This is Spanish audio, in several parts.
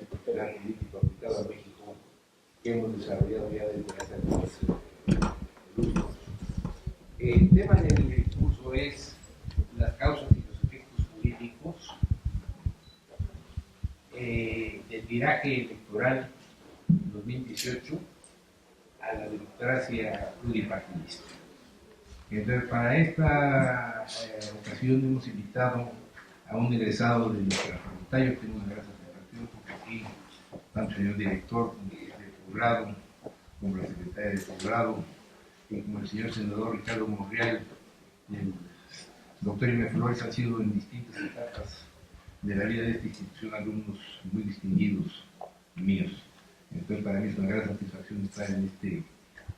práctico penal político aplicado a México que hemos desarrollado ya desde hace algunos lustros. El tema del curso es las causas y los efectos jurídicos del viraje electoral 2018 a la democracia pluripartidista. Entonces, para esta ocasión hemos invitado a un egresado de nuestra facultad. Yo tengo una gran satisfacción porque aquí, tanto el señor director de posgrado, como la secretaria de posgrado, y como el señor senador Ricardo Monreal, y el doctor Ime Flores han sido en distintas etapas de la vida de esta institución alumnos muy distinguidos míos. Entonces, para mí es una gran satisfacción estar en este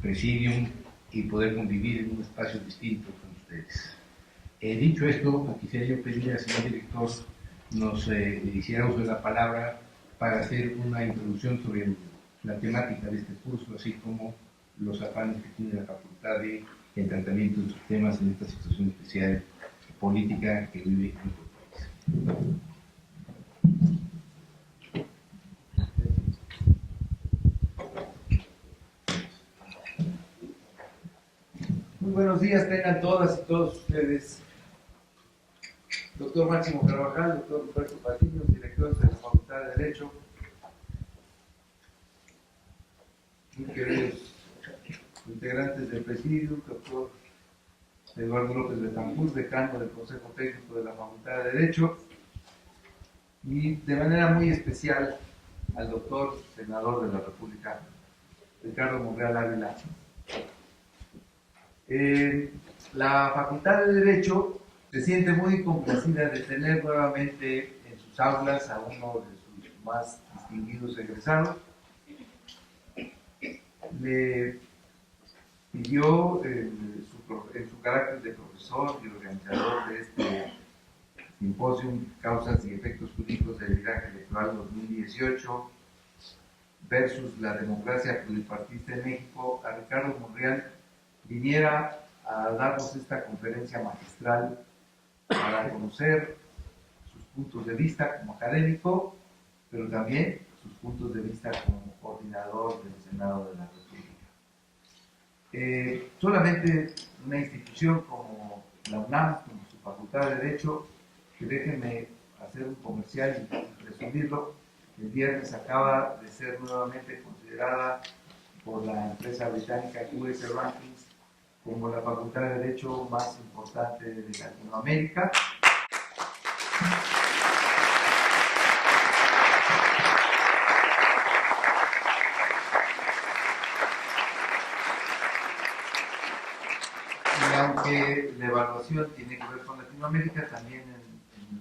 presidium y poder convivir en un espacio distinto con ustedes. Dicho esto, quisiera yo pedirle al señor director nos hiciera uso de la palabra para hacer una introducción sobre la temática de este curso, así como los afanes que tiene la facultad de el tratamiento de sus temas en esta situación especial política que vive nuestro país. Muy buenos días, tengan todas y todos ustedes. Doctor Máximo Carvajal, doctor Roberto Patiño, director de la Facultad de Derecho. Muy queridos integrantes del presidio, doctor Eduardo López Betancourt, decano del Consejo Técnico de la Facultad de Derecho. Y de manera muy especial al doctor senador de la República, Ricardo Monreal Ávila. La Facultad de Derecho se siente muy complacida de tener nuevamente en sus aulas a uno de sus más distinguidos egresados. Le pidió en su carácter de profesor y organizador de este simposio Causas y Efectos Jurídicos del Viraje Electoral 2018 versus la democracia pluripartidista en México, a Ricardo Monreal viniera a darnos esta conferencia magistral para conocer sus puntos de vista como académico, pero también sus puntos de vista como coordinador del Senado de la República. Solamente una institución como la UNAM, como su Facultad de Derecho, que déjenme hacer un comercial y resumirlo, el viernes acaba de ser nuevamente considerada por la empresa británica US Rankings como la Facultad de Derecho más importante de Latinoamérica. Y aunque la evaluación tiene que ver con Latinoamérica, también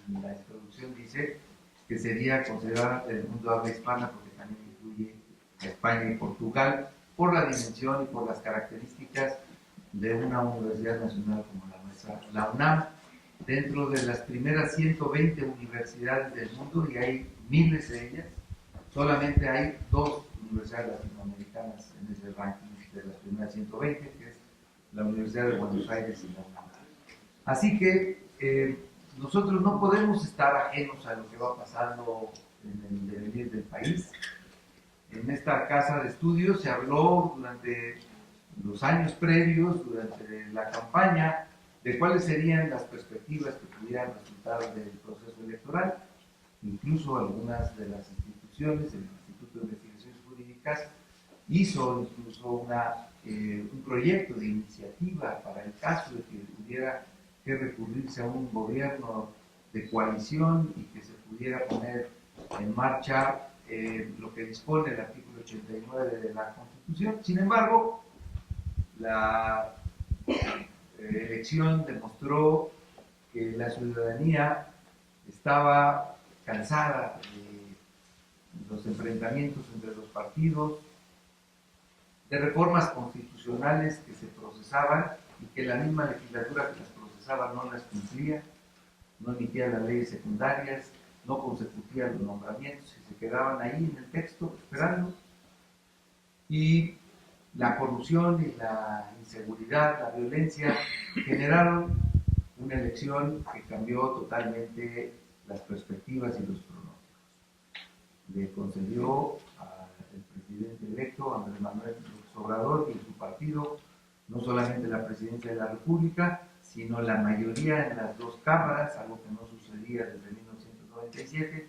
en la introducción dice que sería considerada del mundo habla hispana porque también incluye a España y Portugal por la dimensión y por las características de una universidad nacional como la nuestra, la UNAM, dentro de las primeras 120 universidades del mundo, y hay miles de ellas, solamente hay 2 universidades latinoamericanas en ese ranking de las primeras 120, que es la Universidad de Buenos Aires y la UNAM. Así que nosotros no podemos estar ajenos a lo que va pasando en el devenir del país. En esta casa de estudios se habló durante los años previos, durante la campaña, de cuáles serían las perspectivas que pudieran resultar del proceso electoral. Incluso algunas de las instituciones, el Instituto de Investigaciones Jurídicas, hizo incluso un proyecto de iniciativa para el caso de que hubiera que recurrirse a un gobierno de coalición y que se pudiera poner en marcha lo que dispone el artículo 89 de la Constitución. Sin embargo, la elección demostró que la ciudadanía estaba cansada de los enfrentamientos entre los partidos, de reformas constitucionales que se procesaban y que la misma legislatura que las procesaba no las cumplía, no emitía las leyes secundarias, no consecutían los nombramientos y se quedaban ahí en el texto esperando. Y la corrupción y la inseguridad, la violencia, generaron una elección que cambió totalmente las perspectivas y los pronósticos. le concedió al presidente electo, Andrés Manuel López Obrador, y su partido, no solamente la presidencia de la República, sino la mayoría en las dos cámaras, algo que no sucedía desde 1997,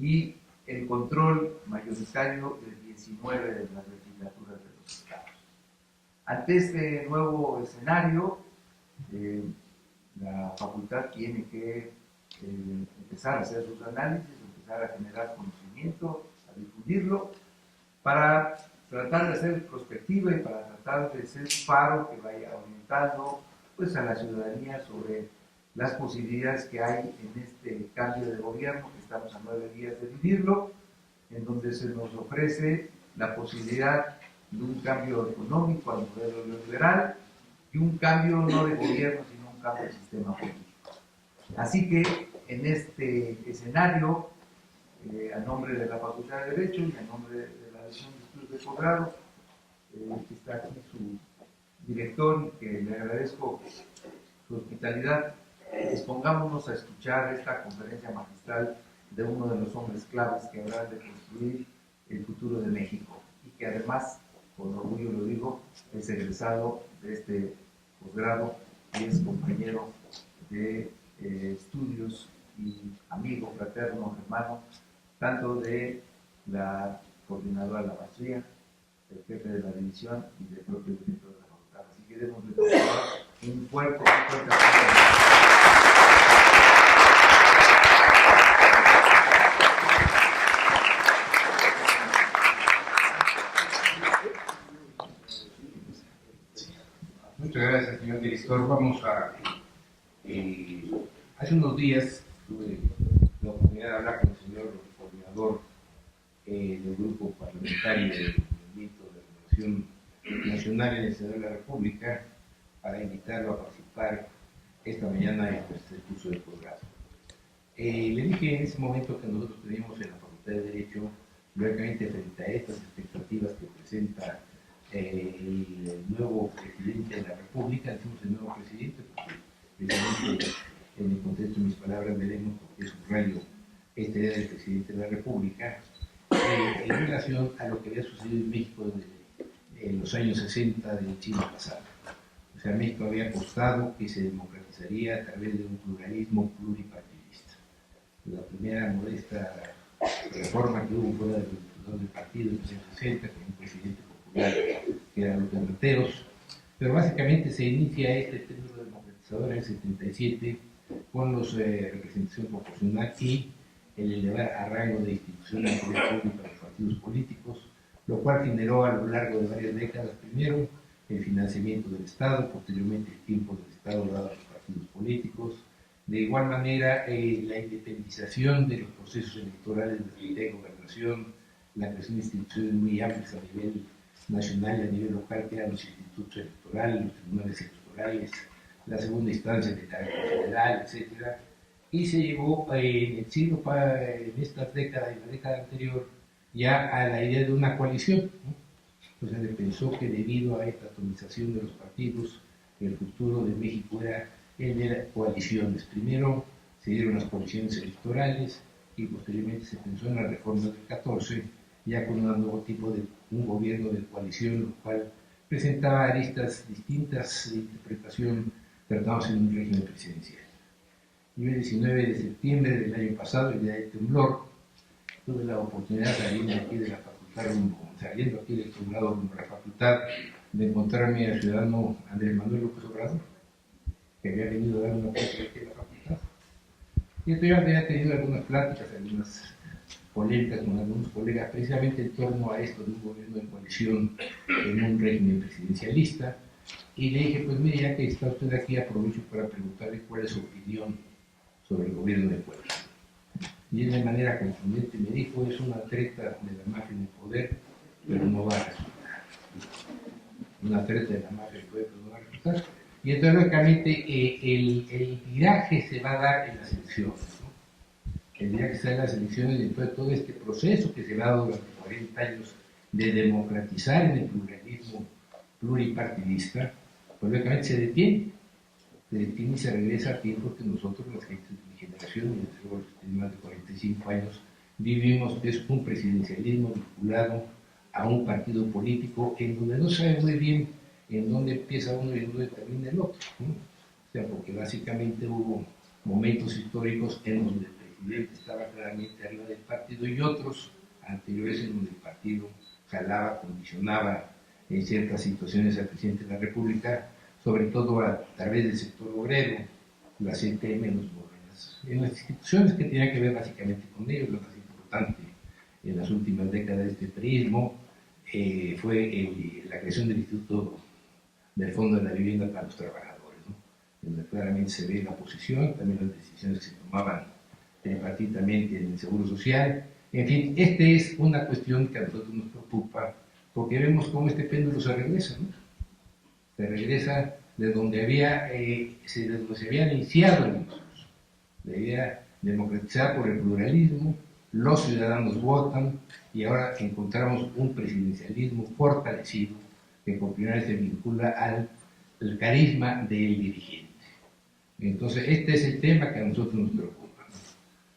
y el control mayoritario de 19 de las legislaturas de los estados. Ante este nuevo escenario, la facultad tiene que empezar a hacer sus análisis, empezar a generar conocimiento, a difundirlo, para tratar de hacer prospectiva y para tratar de ser un faro que vaya orientando pues, a la ciudadanía sobre las posibilidades que hay en este cambio de gobierno, que estamos a 9 días de vivirlo, en donde se nos ofrece la posibilidad de un cambio económico al modelo neoliberal y un cambio no de gobierno, sino un cambio de sistema político. Así que en este escenario, a nombre de la Facultad de Derecho y a nombre de la División de Estudios de Posgrado, que está aquí su director, que le agradezco su hospitalidad, dispongámonos a escuchar esta conferencia magistral de uno de los hombres claves que habrá de construir el futuro de México y que además, con orgullo lo digo, es egresado de este posgrado y es compañero de estudios y amigo, fraterno, hermano, tanto de la coordinadora de la maestría, del jefe de la división y del propio director de la facultad. Así que démosle por favor un fuerte aplauso. Muchas gracias, señor director. Vamos a... hace unos días tuve la oportunidad de hablar con el señor coordinador del grupo parlamentario del Movimiento de Renovación Nacional en el Senado de la República para invitarlo a participar esta mañana en este curso de posgrado. Le dije en ese momento que nosotros teníamos en la Facultad de Derecho, lógicamente frente a estas expectativas que presenta el nuevo presidente de la República, decimos el nuevo presidente, porque precisamente en el contexto de mis palabras veremos porque es un rayo esta idea del presidente de la República, en relación a lo que había sucedido en México en los años 60 del siglo pasado. O sea, México había apostado que se democratizaría a través de un pluralismo pluripartidista. La primera modesta reforma que hubo fue la del partido en los años 60, con un presidente popular que era López Mateos, pero básicamente se inicia este término democratizador en el 77 con la representación proporcional y el elevar a rango de institución de poder público a los partidos políticos, lo cual generó a lo largo de varias décadas, primero, el financiamiento del Estado, posteriormente el tiempo del Estado dado a los partidos políticos, de igual manera la independización de los procesos electorales de gobernación, la creación de instituciones muy amplias a nivel nacional y a nivel local, que eran los institutos electorales, los tribunales electorales, la segunda instancia de carácter federal, etc. Y se llevó en el siglo, en estas décadas y la década anterior, ya a la idea de una coalición, ¿no? O sea, se pensó que debido a esta atomización de los partidos, el futuro de México era el de las coaliciones. Primero se dieron las coaliciones electorales y posteriormente se pensó en la reforma del 14, ya con un nuevo tipo de un gobierno de coalición, lo cual presentaba aristas distintas de interpretación, tratándose en un régimen presidencial. Yo el 19 de septiembre del año pasado, el día de temblor, tuve la oportunidad saliendo aquí de la facultad, saliendo aquí del posgrado de la facultad, de encontrarme al ciudadano Andrés Manuel López Obrador, que había venido a dar una plática aquí en la facultad. Y entonces yo había tenido algunas pláticas, algunas polémicas con algunos colegas, precisamente en torno a esto de un gobierno de coalición en un régimen presidencialista, y le dije, pues mire, ya que está usted aquí, aprovecho para preguntarle cuál es su opinión sobre el gobierno de coalición. Y él de manera contundente me dijo, es una treta de la mafia en el poder, pero no va a resultar. Una treta de la mafia en el poder, pero no va a resultar. Y entonces, lógicamente, el viraje se va a dar en las elecciones, ¿no? El viraje se da en las elecciones después de todo este proceso que se ha dado durante 40 años de democratizar en el pluralismo pluripartidista, pues lógicamente se detiene y se regresa a tiempos que nosotros, las gentes de mi generación, y desde luego los que tienen más de 45 años, vivimos es un presidencialismo vinculado a un partido político en donde no sabe muy bien en dónde empieza uno y en dónde termina el otro, ¿no? O sea, porque básicamente hubo momentos históricos en donde el presidente estaba claramente arriba del partido y otros anteriores en donde el partido jalaba, condicionaba en ciertas situaciones al presidente de la República, sobre todo a través del sector obrero, la CTM, en las instituciones que tenían que ver básicamente con ellos. Lo más importante en las últimas décadas de este perismo fue la creación del Instituto del Fondo de la Vivienda para los Trabajadores, ¿no? Donde claramente se ve la posición, también las decisiones que se tomaban tripartitamente en el Seguro Social. En fin, esta es una cuestión que a nosotros nos preocupa, porque vemos cómo este péndulo se regresa, ¿no? Se regresa de donde se habían iniciado en nosotros. La idea democratizar por el pluralismo, los ciudadanos votan y ahora encontramos un presidencialismo fortalecido que por primera vez se vincula al carisma del dirigente. Entonces, este es el tema que a nosotros nos preocupa, ¿no?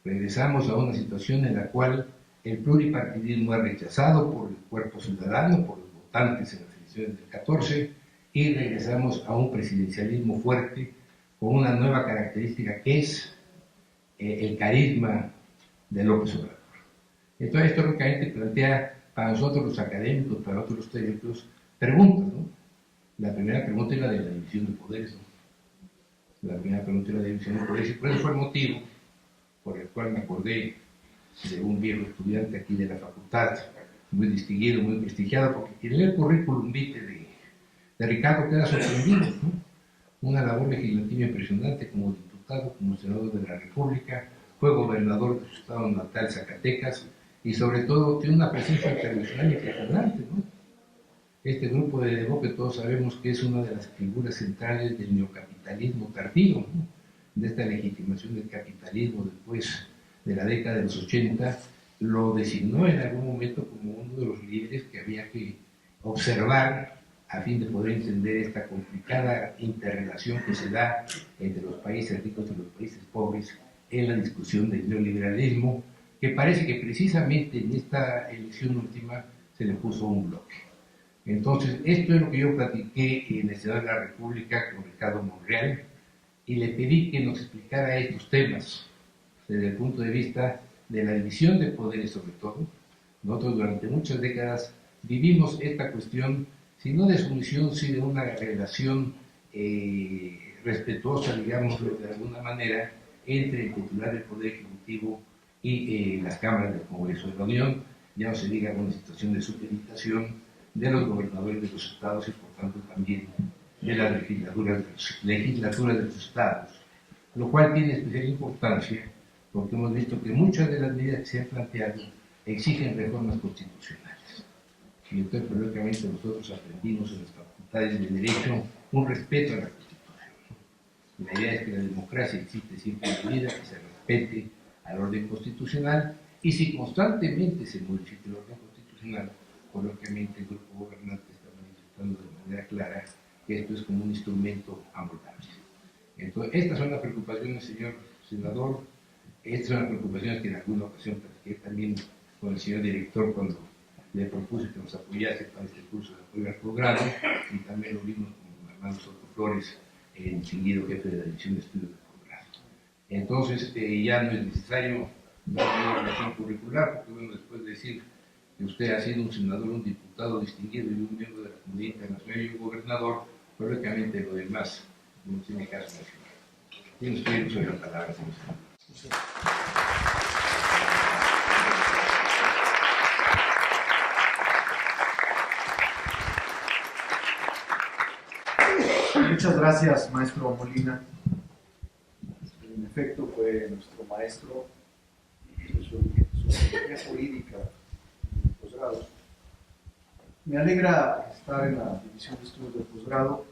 Regresamos a una situación en la cual el pluripartidismo es rechazado por el cuerpo ciudadano, por los votantes en las elecciones del 14, y regresamos a un presidencialismo fuerte con una nueva característica que es el carisma de López Obrador. Entonces, esto lógicamente plantea para nosotros los académicos, para otros los teóricos, preguntas, ¿no? La primera pregunta es la de la división de poderes, ¿no? La primera pregunta es la de la división de poderes, y por eso fue el motivo por el cual me acordé de un viejo estudiante aquí de la facultad, muy distinguido, muy prestigiado, porque quien lee el currículum vitae de Ricardo queda sorprendido, ¿no? Una labor legislativa impresionante como diputado, como senador de la República, fue gobernador de su estado natal, Zacatecas, y sobre todo tiene una presencia internacional impresionante, ¿no? Este grupo de Debo, que todos sabemos que es una de las figuras centrales del neocapitalismo tardío, ¿no? De esta legitimación del capitalismo después de la década de los 80, lo designó en algún momento como uno de los líderes que había que observar a fin de poder entender esta complicada interrelación que se da entre los países ricos y los países pobres en la discusión del neoliberalismo, que parece que precisamente en esta elección última se le puso un bloque. Entonces, esto es lo que yo platiqué en el Senado de la República con Ricardo Monreal y le pedí que nos explicara estos temas desde el punto de vista de la división de poderes, sobre todo. Nosotros durante muchas décadas vivimos esta cuestión, si no de sumisión, sí de una relación respetuosa, digámoslo de alguna manera, entre el titular del Poder Ejecutivo y las cámaras del Congreso de la Unión. Ya no se diga una situación de supeditación de los gobernadores de los estados y por tanto también de las legislaturas de los estados, lo cual tiene especial importancia porque hemos visto que muchas de las medidas que se han planteado exigen reformas constitucionales. Y entonces, lógicamente, nosotros aprendimos en las facultades de Derecho un respeto a la Constitución. La idea es que la democracia existe siempre en la vida, que se respete al orden constitucional, y si constantemente se modifica el orden constitucional, lógicamente el grupo gobernante está manifestando de manera clara que esto es como un instrumento amoldable. Entonces, estas son las preocupaciones, señor senador. Estas son las preocupaciones que en alguna ocasión platiqué también con el señor director cuando le propuse que nos apoyase para este curso de apoyo al programa, y también lo vimos con Armando Soto Flores, el distinguido jefe de la División de Estudios del Programa. Entonces, ya no es necesario dar una relación curricular, porque bueno, después de decir que usted ha sido un senador, un diputado distinguido y un miembro de la comunidad internacional y un gobernador, lógicamente lo demás no tiene caso nacional. Tiene usted el uso de la palabra, señor senador. Muchas gracias, maestro Molina. En efecto, fue nuestro maestro en su filosofía jurídica de posgrado. Me alegra estar en la División de Estudios del Posgrado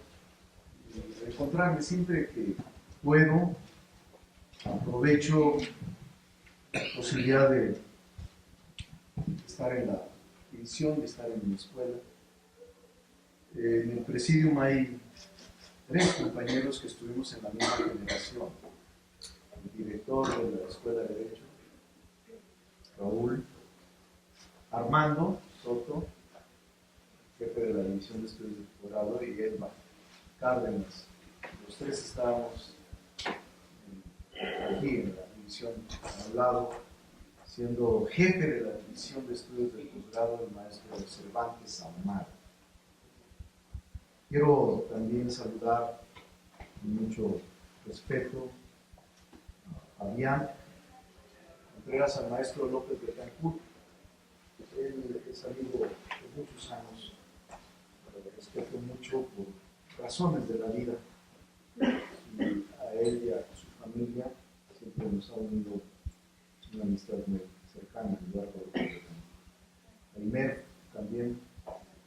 y encontrarme siempre que puedo. Aprovecho la posibilidad de estar en la división, de estar en mi escuela. En el presidium hay 3 compañeros que estuvimos en la misma generación: el director de la Escuela de Derecho, Raúl, Armando Soto, jefe de la División de Estudios de Posgrado, y Edma Cárdenas. Los tres estábamos aquí en la división al lado, siendo jefe de la División de Estudios de Posgrado el maestro Cervantes Ahumada. Quiero también saludar con mucho respeto a Fabián, entregas al maestro López Betancourt. Él es amigo de muchos años, lo respeto mucho por razones de la vida, y a él y a su familia siempre nos ha unido una amistad muy cercana, Eduardo. Aimer también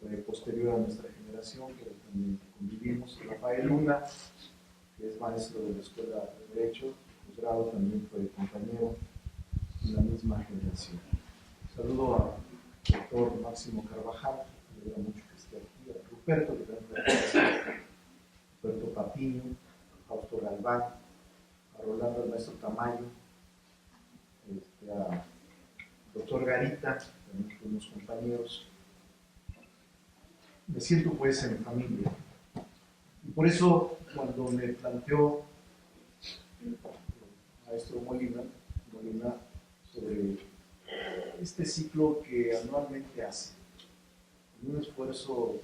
fue posterior a nuestra generación, pero también convivimos. Rafael Luna, que es maestro de la Escuela de Derecho, posgrado, también fue compañero en la misma generación. Saludo al doctor Máximo Carvajal, me alegra mucho que esté aquí, a Ruperto, que también está aquí, Ruperto Patiño, a Fausto Galván, a Rolando, el maestro Tamayo, a doctor Garita, también fuimos compañeros. Me siento pues en familia. Y por eso cuando me planteó el maestro Molina sobre este ciclo que anualmente hace, un esfuerzo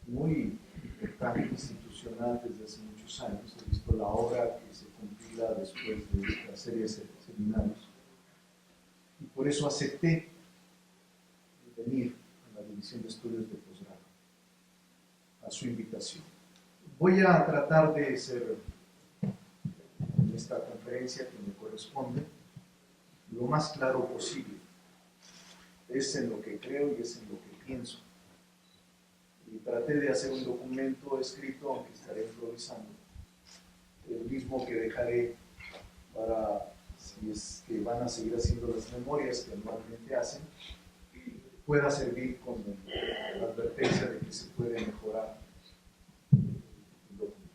muy importante institucional desde hace muchos años. He visto la obra que se compila después de la serie de seminarios, y por eso acepté venir a la División de Estudios de Posgrado a su invitación. Voy a tratar de ser, en esta conferencia que me corresponde, lo más claro posible. Es en lo que creo y es en lo que pienso. Y traté de hacer un documento escrito, aunque estaré improvisando, el mismo que dejaré para, si es que van a seguir haciendo las memorias que anualmente hacen, pueda servir como la advertencia de que se puede mejorar el documento.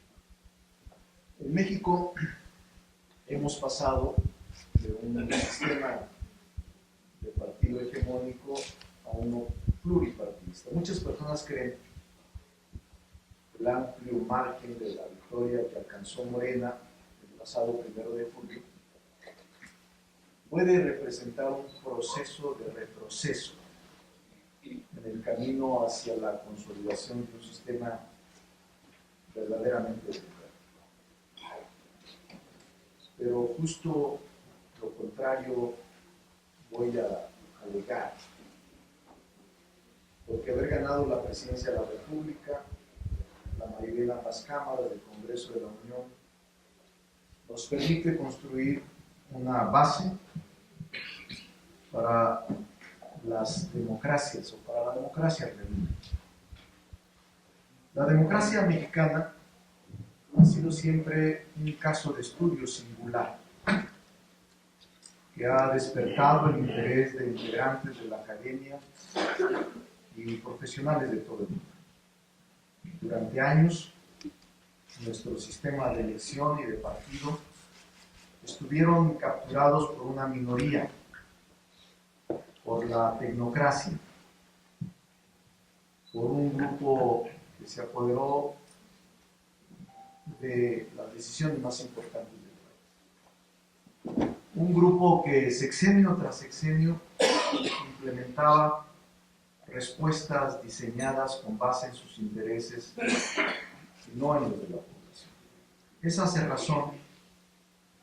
En México hemos pasado de un sistema de partido hegemónico a uno pluripartidista. Muchas personas creen que el amplio margen de la victoria que alcanzó Morena el pasado 1 de julio puede representar un proceso de retroceso en el camino hacia la consolidación de un sistema verdaderamente democrático. Pero justo lo contrario voy a alegar, porque haber ganado la presidencia de la República, la mayoría en ambas cámaras del Congreso de la Unión, nos permite construir una base para las democracias, o para la democracia realmente. La democracia mexicana ha sido siempre un caso de estudio singular, que ha despertado el interés de integrantes de la academia y profesionales de todo el mundo. Durante años, nuestro sistema de elección y de partido estuvieron capturados por una minoría, por la tecnocracia, por un grupo que se apoderó de las decisiones más importantes del país. Un grupo que sexenio tras sexenio implementaba respuestas diseñadas con base en sus intereses y no en los de la población. Esa cerrazón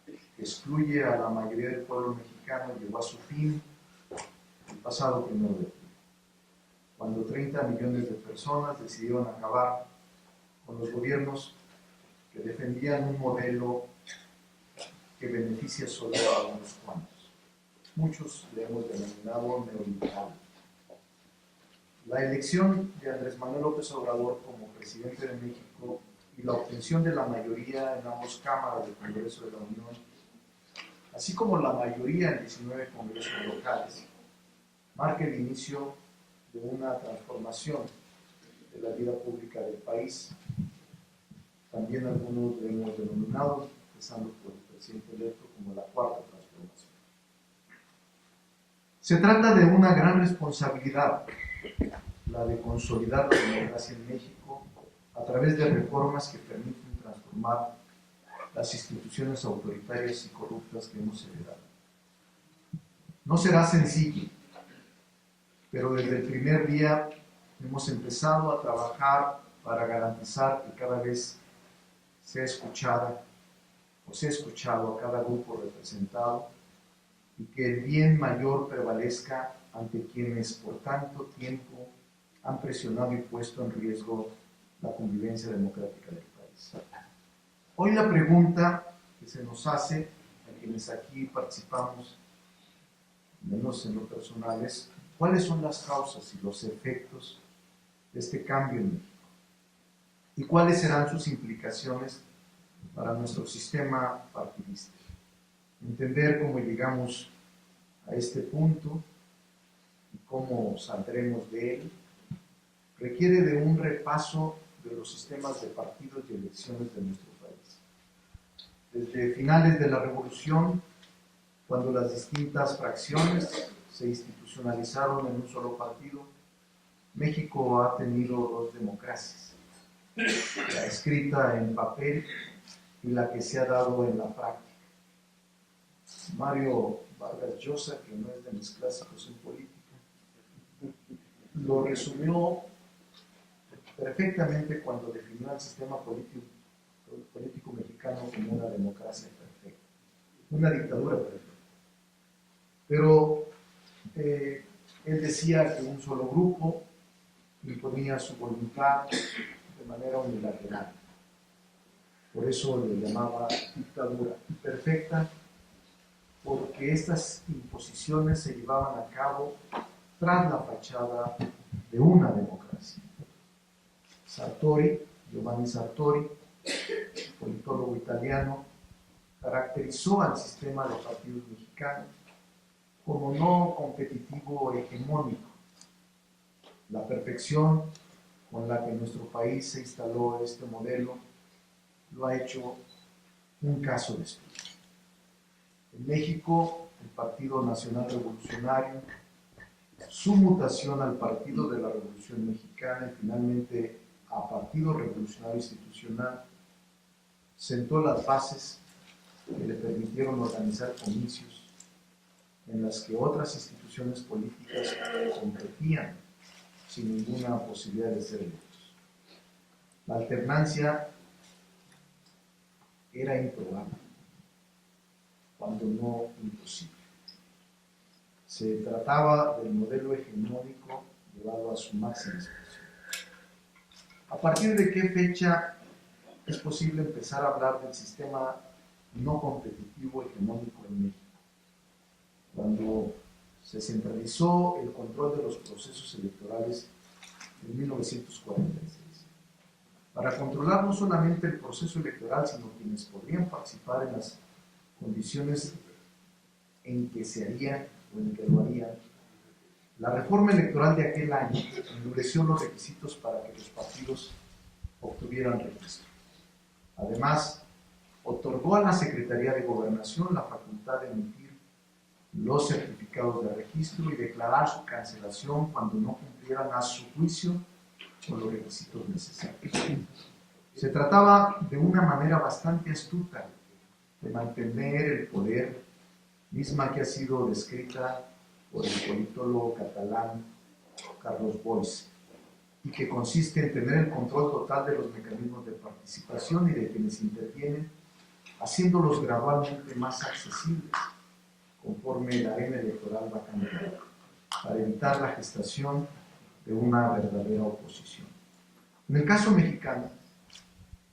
que excluye a la mayoría del pueblo mexicano llegó a su fin el pasado 1 de julio, cuando 30 millones de personas decidieron acabar con los gobiernos que defendían un modelo que beneficia solo a unos cuantos. Muchos le hemos denominado neoliberal. La elección de Andrés Manuel López Obrador como presidente de México y la obtención de la mayoría en ambas cámaras del Congreso de la Unión, así como la mayoría en 19 congresos locales, marca el inicio de una transformación de la vida pública del país. También algunos lo hemos denominado, empezando por el presidente electo, como la cuarta transformación. Se trata de una gran responsabilidad, la de consolidar la democracia en México a través de reformas que permiten transformar las instituciones autoritarias y corruptas que hemos heredado. No será sencillo, pero desde el primer día hemos empezado a trabajar para garantizar que cada vez sea escuchado a cada grupo representado y que el bien mayor prevalezca ante quienes por tanto tiempo han presionado y puesto en riesgo la convivencia democrática del país. Hoy la pregunta que se nos hace a quienes aquí participamos, menos en lo personal, es ¿cuáles son las causas y los efectos de este cambio en México? ¿Y cuáles serán sus implicaciones para nuestro sistema partidista? Entender cómo llegamos a este punto y cómo saldremos de él requiere de un repaso de los sistemas de partidos y elecciones de nuestro país. Desde finales de la Revolución, cuando las distintas fracciones se institucionalizaron en un solo partido, México ha tenido dos democracias, la escrita en papel y la que se ha dado en la práctica. Mario Vargas Llosa, que no es de mis clásicos en política, lo resumió perfectamente cuando definió el sistema político mexicano como una democracia perfecta, una dictadura perfecta. Pero él decía que un solo grupo imponía su voluntad de manera unilateral. Por eso le llamaba dictadura perfecta, porque estas imposiciones se llevaban a cabo tras la fachada de una democracia. Giovanni Sartori, politólogo italiano, caracterizó al sistema de partidos mexicanos como no competitivo o hegemónico. La perfección con la que nuestro país se instaló este modelo lo ha hecho un caso de estudio. En México, el Partido Nacional Revolucionario, su mutación al Partido de la Revolución Mexicana y finalmente a Partido Revolucionario Institucional, sentó las bases que le permitieron organizar comicios en las que otras instituciones políticas competían sin ninguna posibilidad de ser electos. La alternancia era improbable, cuando no imposible. Se trataba del modelo hegemónico llevado a su máxima expresión. ¿A partir de qué fecha es posible empezar a hablar del sistema no competitivo hegemónico en México? Cuando se centralizó el control de los procesos electorales en 1946. Para controlar no solamente el proceso electoral, sino quienes podrían participar en las condiciones en que se haría o en que lo harían, la reforma electoral de aquel año endureció los requisitos para que los partidos obtuvieran registro. Además, otorgó a la Secretaría de Gobernación la facultad de emitir los certificados de registro y declarar su cancelación cuando no cumplieran a su juicio con los requisitos necesarios. Se trataba de una manera bastante astuta de mantener el poder, misma que ha sido descrita por el politólogo catalán Carlos Boix, y que consiste en tener el control total de los mecanismos de participación y de quienes intervienen, haciéndolos gradualmente más accesibles conforme la arena electoral va cambiando, para evitar la gestación de una verdadera oposición. En el caso mexicano,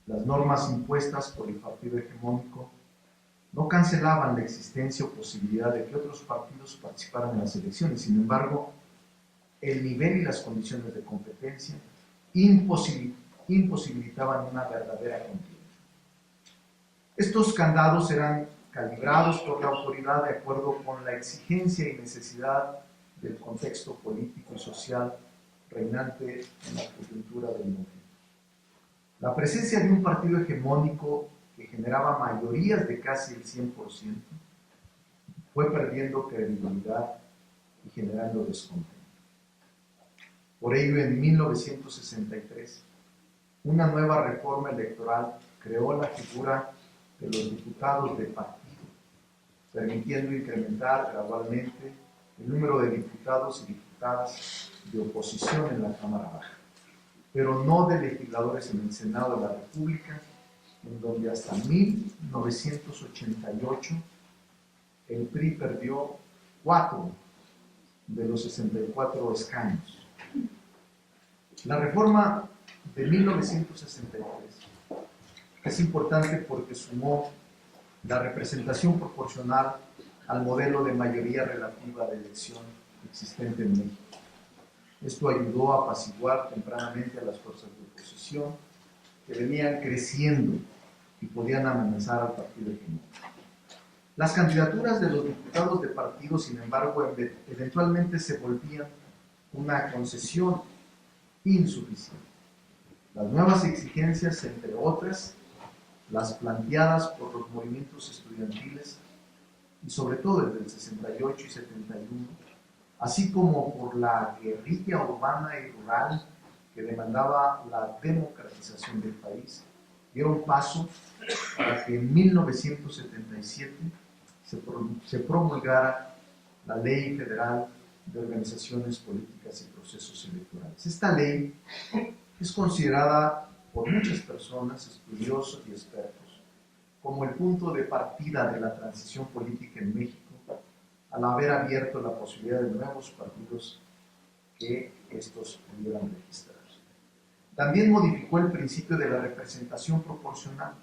las normas impuestas por el partido hegemónico no cancelaban la existencia o posibilidad de que otros partidos participaran en las elecciones. Sin embargo, el nivel y las condiciones de competencia imposibilitaban una verdadera contienda. Estos candados eran calibrados por la autoridad de acuerdo con la exigencia y necesidad del contexto político y social reinante en la coyuntura del momento. La presencia de un partido hegemónico que generaba mayorías de casi el 100% fue perdiendo credibilidad y generando descontento. Por ello, en 1963, una nueva reforma electoral creó la figura de los diputados de partido, permitiendo incrementar gradualmente el número de diputados y diputadas de oposición en la Cámara Baja, pero no de legisladores en el Senado de la República, en donde hasta 1988 el PRI perdió 4 de los 64 escaños. La reforma de 1963 es importante porque sumó la representación proporcional al modelo de mayoría relativa de elección existente en México. Esto ayudó a apaciguar tempranamente a las fuerzas de oposición que venían creciendo y podían amenazar al partido hegemónico. Las candidaturas de los diputados de partido, sin embargo, eventualmente se volvían una concesión insuficiente. Las nuevas exigencias, entre otras, las planteadas por los movimientos estudiantiles y sobre todo desde el 68 y 71, así como por la guerrilla urbana y rural que demandaba la democratización del país, dieron paso para que en 1977 se promulgara la Ley Federal de Organizaciones Políticas y Procesos Electorales. Esta ley es considerada por muchas personas, estudiosos y expertos, como el punto de partida de la transición política en México, al haber abierto la posibilidad de nuevos partidos que estos pudieran registrarse. También modificó el principio de la representación proporcional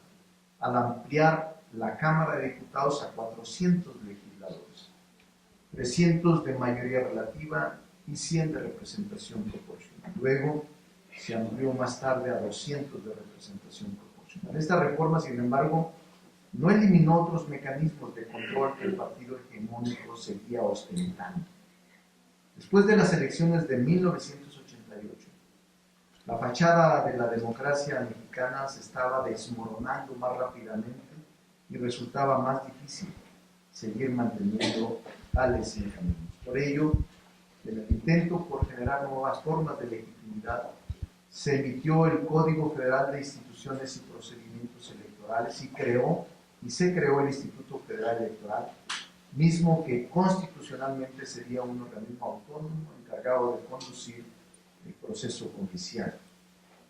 al ampliar la Cámara de Diputados a 400 legisladores, 300 de mayoría relativa y 100 de representación proporcional. Luego se amplió más tarde a 200 de representación proporcional. Esta reforma, sin embargo, no eliminó otros mecanismos de control que el partido hegemónico seguía ostentando. Después de las elecciones de 1988, la fachada de la democracia mexicana se estaba desmoronando más rápidamente y resultaba más difícil seguir manteniendo tales mecanismos. Por ello, en el intento por generar nuevas formas de legitimidad, se emitió el Código Federal de Instituciones y Procedimientos Electorales y se creó el Instituto Federal Electoral, mismo que constitucionalmente sería un organismo autónomo encargado de conducir el proceso oficial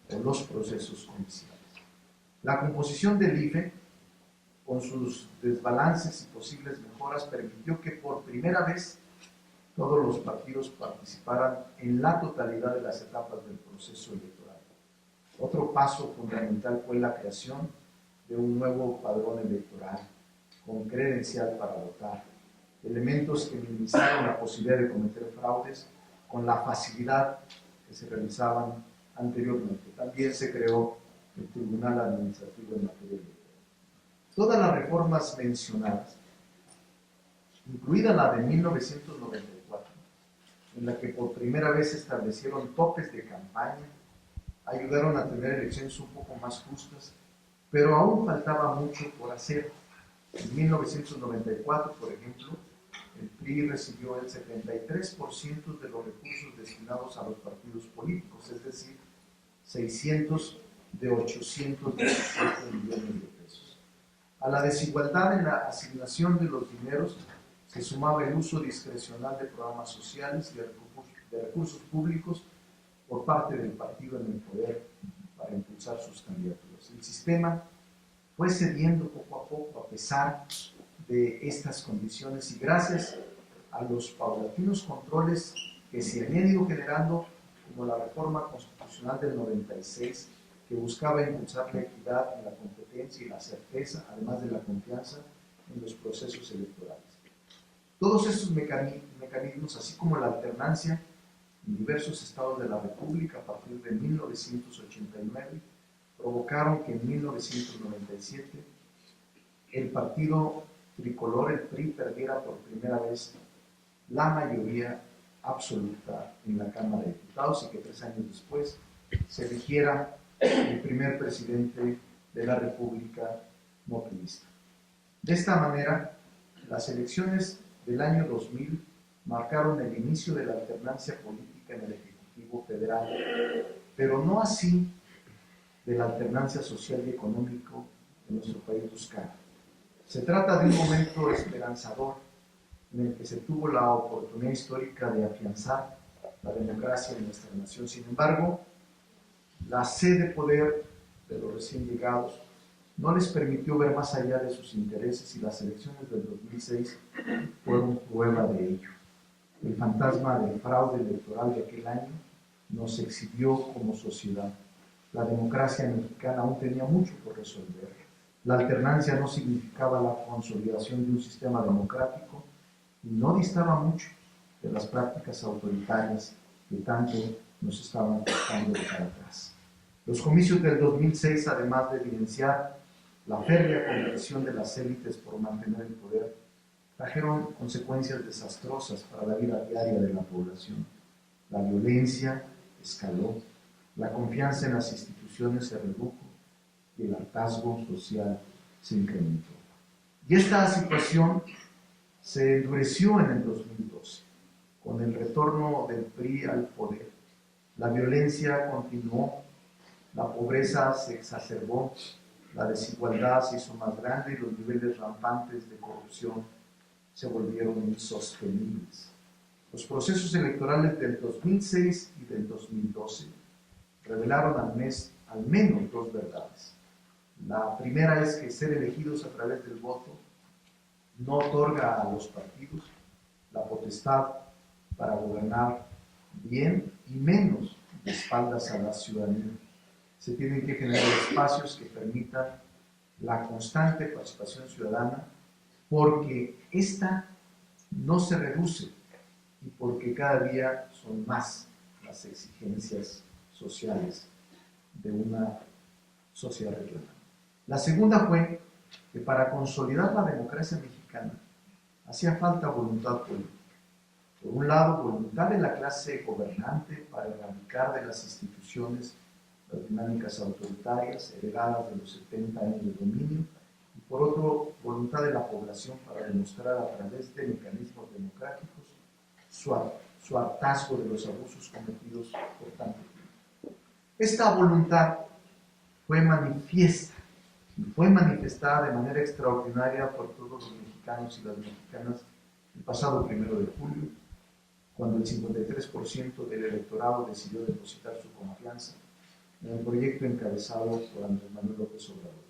o los procesos oficiales. La composición del IFE, con sus desbalances y posibles mejoras, permitió que por primera vez todos los partidos participaran en la totalidad de las etapas del proceso electoral. Otro paso fundamental fue la creación de un nuevo padrón electoral con credencial para votar, elementos que minimizaron la posibilidad de cometer fraudes con la facilidad que se realizaban anteriormente. También se creó el Tribunal Administrativo en materia electoral. Todas las reformas mencionadas, incluida la de 1994, en la que por primera vez se establecieron topes de campaña, ayudaron a tener elecciones un poco más justas, pero aún faltaba mucho por hacer. En 1994, por ejemplo, el PRI recibió el 73% de los recursos destinados a los partidos políticos, es decir, 600 de 817 millones de pesos. A la desigualdad en la asignación de los dineros se sumaba el uso discrecional de programas sociales y de recursos públicos por parte del partido en el poder para impulsar sus candidaturas. El sistema fue cediendo poco a poco a pesar de estas condiciones y gracias a los paulatinos controles que se habían ido generando, como la reforma constitucional del 96, que buscaba impulsar la equidad en la competencia y la certeza, además de la confianza en los procesos electorales. Todos estos mecanismos, así como la alternancia en diversos estados de la República a partir de 1989, provocaron que en 1997 el partido tricolor, el PRI, perdiera por primera vez la mayoría absoluta en la Cámara de Diputados y que 3 años después se eligiera el primer presidente de la República no priista. De esta manera, las elecciones del año 2000 marcaron el inicio de la alternancia política en el Ejecutivo Federal, pero no así de la alternancia social y económico que nuestro país buscaba. Se trata de un momento esperanzador en el que se tuvo la oportunidad histórica de afianzar la democracia en nuestra nación. Sin embargo, la sed de poder de los recién llegados no les permitió ver más allá de sus intereses y las elecciones del 2006 fueron prueba de ello. El fantasma del fraude electoral de aquel año nos exhibió como sociedad. La democracia mexicana aún tenía mucho por resolver. La alternancia no significaba la consolidación de un sistema democrático y no distaba mucho de las prácticas autoritarias que tanto nos estaban costando dejar atrás. Los comicios del 2006, además de evidenciar la férrea competición de las élites por mantener el poder, trajeron consecuencias desastrosas para la vida diaria de la población. La violencia escaló, la confianza en las instituciones se redujo y el hartazgo social se incrementó. Y esta situación se endureció en el 2012, con el retorno del PRI al poder. La violencia continuó, la pobreza se exacerbó, la desigualdad se hizo más grande y los niveles rampantes de corrupción se volvieron insostenibles. Los procesos electorales del 2006 y del 2012 revelaron al menos dos verdades. La primera es que ser elegidos a través del voto no otorga a los partidos la potestad para gobernar bien y menos de espaldas a la ciudadanía. Se tienen que generar espacios que permitan la constante participación ciudadana porque esta no se reduce y porque cada día son más las exigencias sociales de una sociedad regional. La segunda fue que para consolidar la democracia mexicana hacía falta voluntad política. Por un lado, voluntad de la clase gobernante para erradicar de las instituciones las dinámicas autoritarias heredadas de los 70 años de dominio, y por otro, voluntad de la población para demostrar a través de mecanismos democráticos su hartazgo de los abusos cometidos por tanto tiempo. Esta voluntad fue manifiesta y fue manifestada de manera extraordinaria por todos los mexicanos y las mexicanas el pasado 1 de julio, cuando el 53% del electorado decidió depositar su confianza en el proyecto encabezado por Andrés Manuel López Obrador.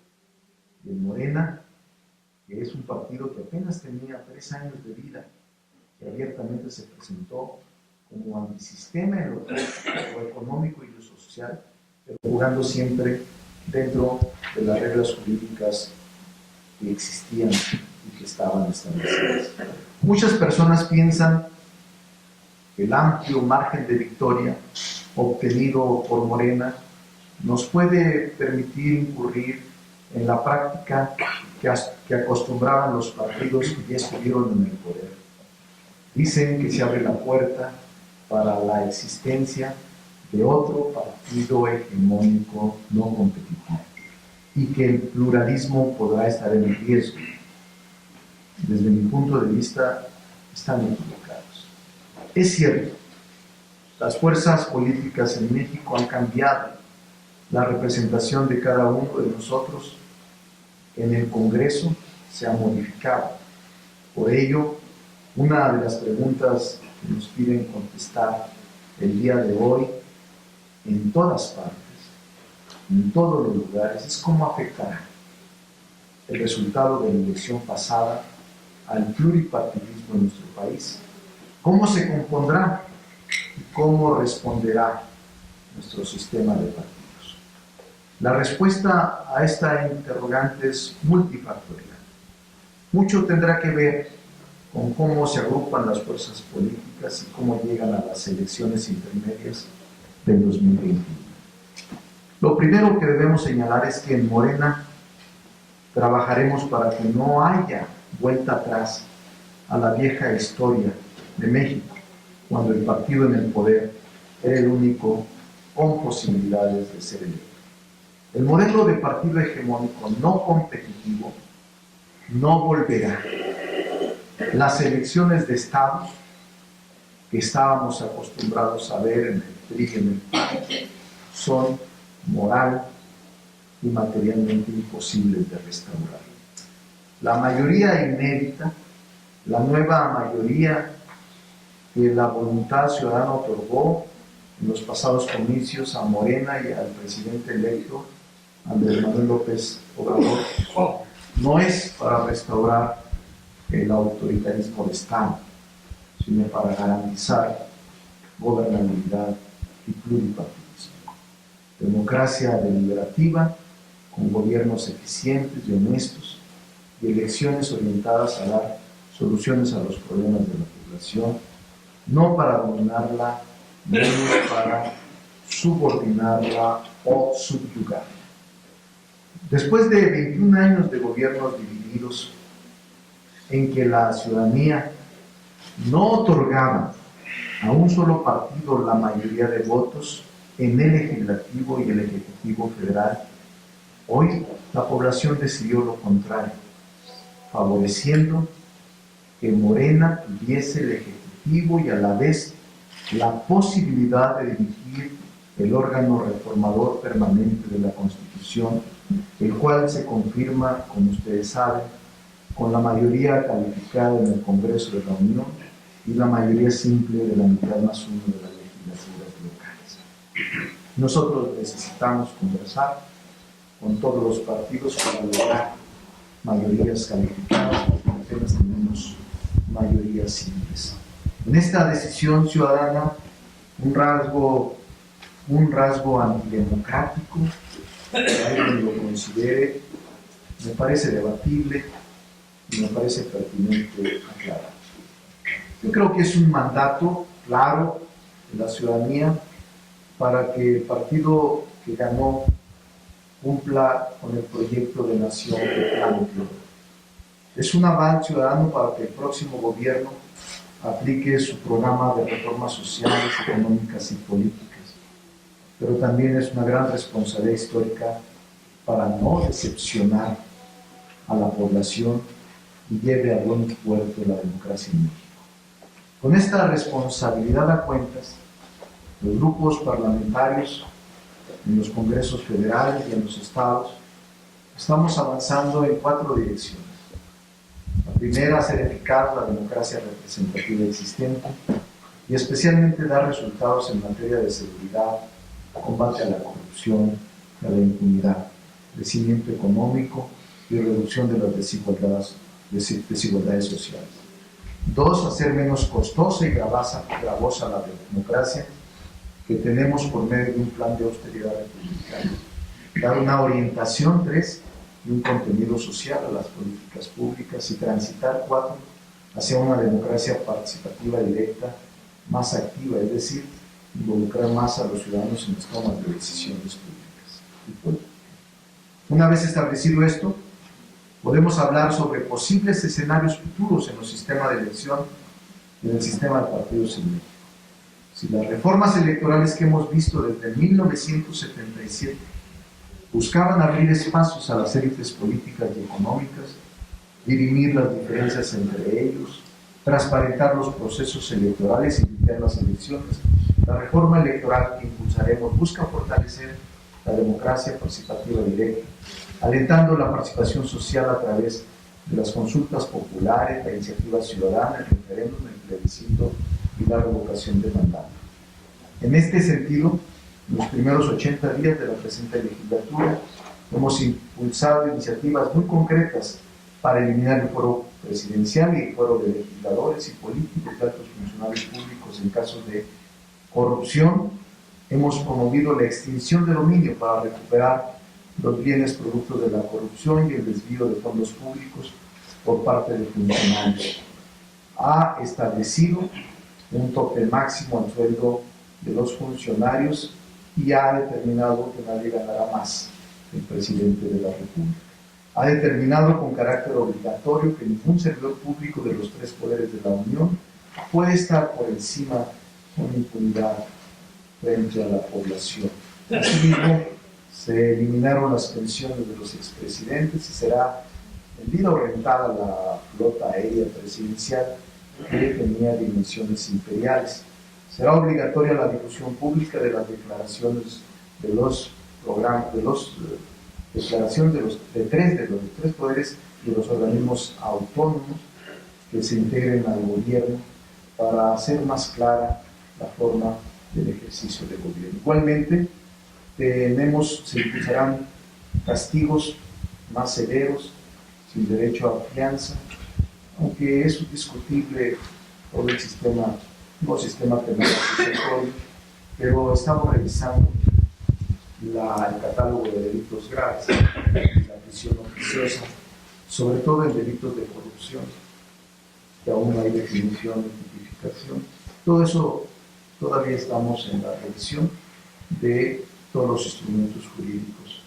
Y el Morena, que es un partido que apenas tenía 3 años de vida, que abiertamente se presentó como antisistema en lo económico y lo social, pero jugando siempre dentro de las reglas jurídicas que existían y que estaban establecidas. Muchas personas piensan que el amplio margen de victoria obtenido por Morena nos puede permitir incurrir en la práctica que acostumbraban los partidos que ya estuvieron en el poder. Dicen que se abre la puerta para la existencia de otro partido hegemónico no competitivo y que el pluralismo podrá estar en riesgo. Desde mi punto de vista, están equivocados. Es cierto, las fuerzas políticas en México han cambiado. La representación de cada uno de nosotros en el Congreso se ha modificado. Por ello, una de las preguntas que nos piden contestar el día de hoy en todas partes, en todos los lugares, es cómo afectará el resultado de la elección pasada al pluripartidismo en nuestro país, cómo se compondrá y cómo responderá nuestro sistema de partidos. La respuesta a esta interrogante es multifactorial. Mucho tendrá que ver con cómo se agrupan las fuerzas políticas y cómo llegan a las elecciones intermedias del 2021. Lo primero que debemos señalar es que en Morena trabajaremos para que no haya vuelta atrás a la vieja historia de México, cuando el partido en el poder era el único con posibilidades de ser electo. El modelo de partido hegemónico no competitivo no volverá. Las elecciones de estados que estábamos acostumbrados a ver en el PRI y en el PAN son moral y materialmente imposibles de restaurar. La mayoría inédita, la nueva mayoría que la voluntad ciudadana otorgó en los pasados comicios a Morena y al presidente electo Andrés Manuel López Obrador, no es para restaurar el autoritarismo de Estado, sino para garantizar gobernabilidad y pluripartidismo. Democracia deliberativa, con gobiernos eficientes y honestos, y elecciones orientadas a dar soluciones a los problemas de la población, no para dominarla, menos para subordinarla o subyugarla. Después de 21 años de gobiernos divididos, en que la ciudadanía no otorgaba a un solo partido la mayoría de votos en el legislativo y el ejecutivo federal, hoy la población decidió lo contrario, favoreciendo que Morena tuviese el ejecutivo y a la vez la posibilidad de dirigir el órgano reformador permanente de la Constitución, el cual se confirma, como ustedes saben, con la mayoría calificada en el Congreso de la Unión y la mayoría simple de la mitad más uno de las legislaturas locales. Nosotros necesitamos conversar con todos los partidos para lograr mayorías calificadas, porque apenas tenemos mayorías simples. En esta decisión ciudadana, un rasgo antidemocrático, que alguien lo considere, me parece debatible y me parece pertinente aclarar. Yo creo que es un mandato claro de la ciudadanía para que el partido que ganó cumpla con el proyecto de nación que planteó. Es un aval ciudadano para que el próximo gobierno aplique su programa de reformas sociales, económicas y políticas, pero también es una gran responsabilidad histórica para no decepcionar a la población y lleve a buen puerto la democracia en México. Con esta responsabilidad a cuentas, los grupos parlamentarios en los congresos federales y en los estados estamos avanzando en 4 direcciones. La primera, hacer eficaz la democracia representativa existente y especialmente dar resultados en materia de seguridad, combate a la corrupción, a la impunidad, crecimiento económico y reducción de las desigualdades sociales. 2, hacer menos costosa y gravosa la democracia que tenemos por medio de un plan de austeridad republicana. Dar una orientación, 3, y un contenido social a las políticas públicas y transitar, 4, hacia una democracia participativa directa, más activa, es decir, involucrar más a los ciudadanos en las tomas de decisiones públicas. Una vez establecido esto, podemos hablar sobre posibles escenarios futuros en los sistemas de elección y en el sistema de partidos en México. Si las reformas electorales que hemos visto desde 1977 buscaban abrir espacios a las élites políticas y económicas, dirimir las diferencias entre ellos, transparentar los procesos electorales y limpiar las elecciones, la reforma electoral que impulsaremos busca fortalecer la democracia participativa directa, alentando la participación social a través de las consultas populares, la iniciativa ciudadana, el referéndum, el plebiscito y la revocación de mandato. En este sentido, en los primeros 80 días de la presente legislatura, hemos impulsado iniciativas muy concretas para eliminar el fuero presidencial y el fuero de legisladores y políticos y altos funcionarios públicos en casos de corrupción. Hemos promovido la extinción de dominio para recuperar los bienes producto de la corrupción y el desvío de fondos públicos por parte de funcionarios. Ha establecido un tope máximo al sueldo de los funcionarios y ha determinado que nadie ganará más que el presidente de la República. Ha determinado con carácter obligatorio que ningún servidor público de los 3 poderes de la Unión puede estar por encima con impunidad frente a la población. Asimismo, se eliminaron las pensiones de los expresidentes y será vendida o rentada la flota aérea presidencial que tenía dimensiones imperiales. Será obligatoria la difusión pública de las declaraciones de los programas, declaración de los tres poderes y de los organismos autónomos que se integren al gobierno para hacer más clara la forma del ejercicio del gobierno. Igualmente, se impulsarán castigos más severos, sin derecho a fianza, aunque es discutible todo el sistema, no sistema penal acusatorio, pero estamos revisando el catálogo de delitos graves, la prisión oficiosa, sobre todo en delitos de corrupción, que aún no hay definición ni tipificación. Todo eso todavía estamos en la revisión de todos los instrumentos jurídicos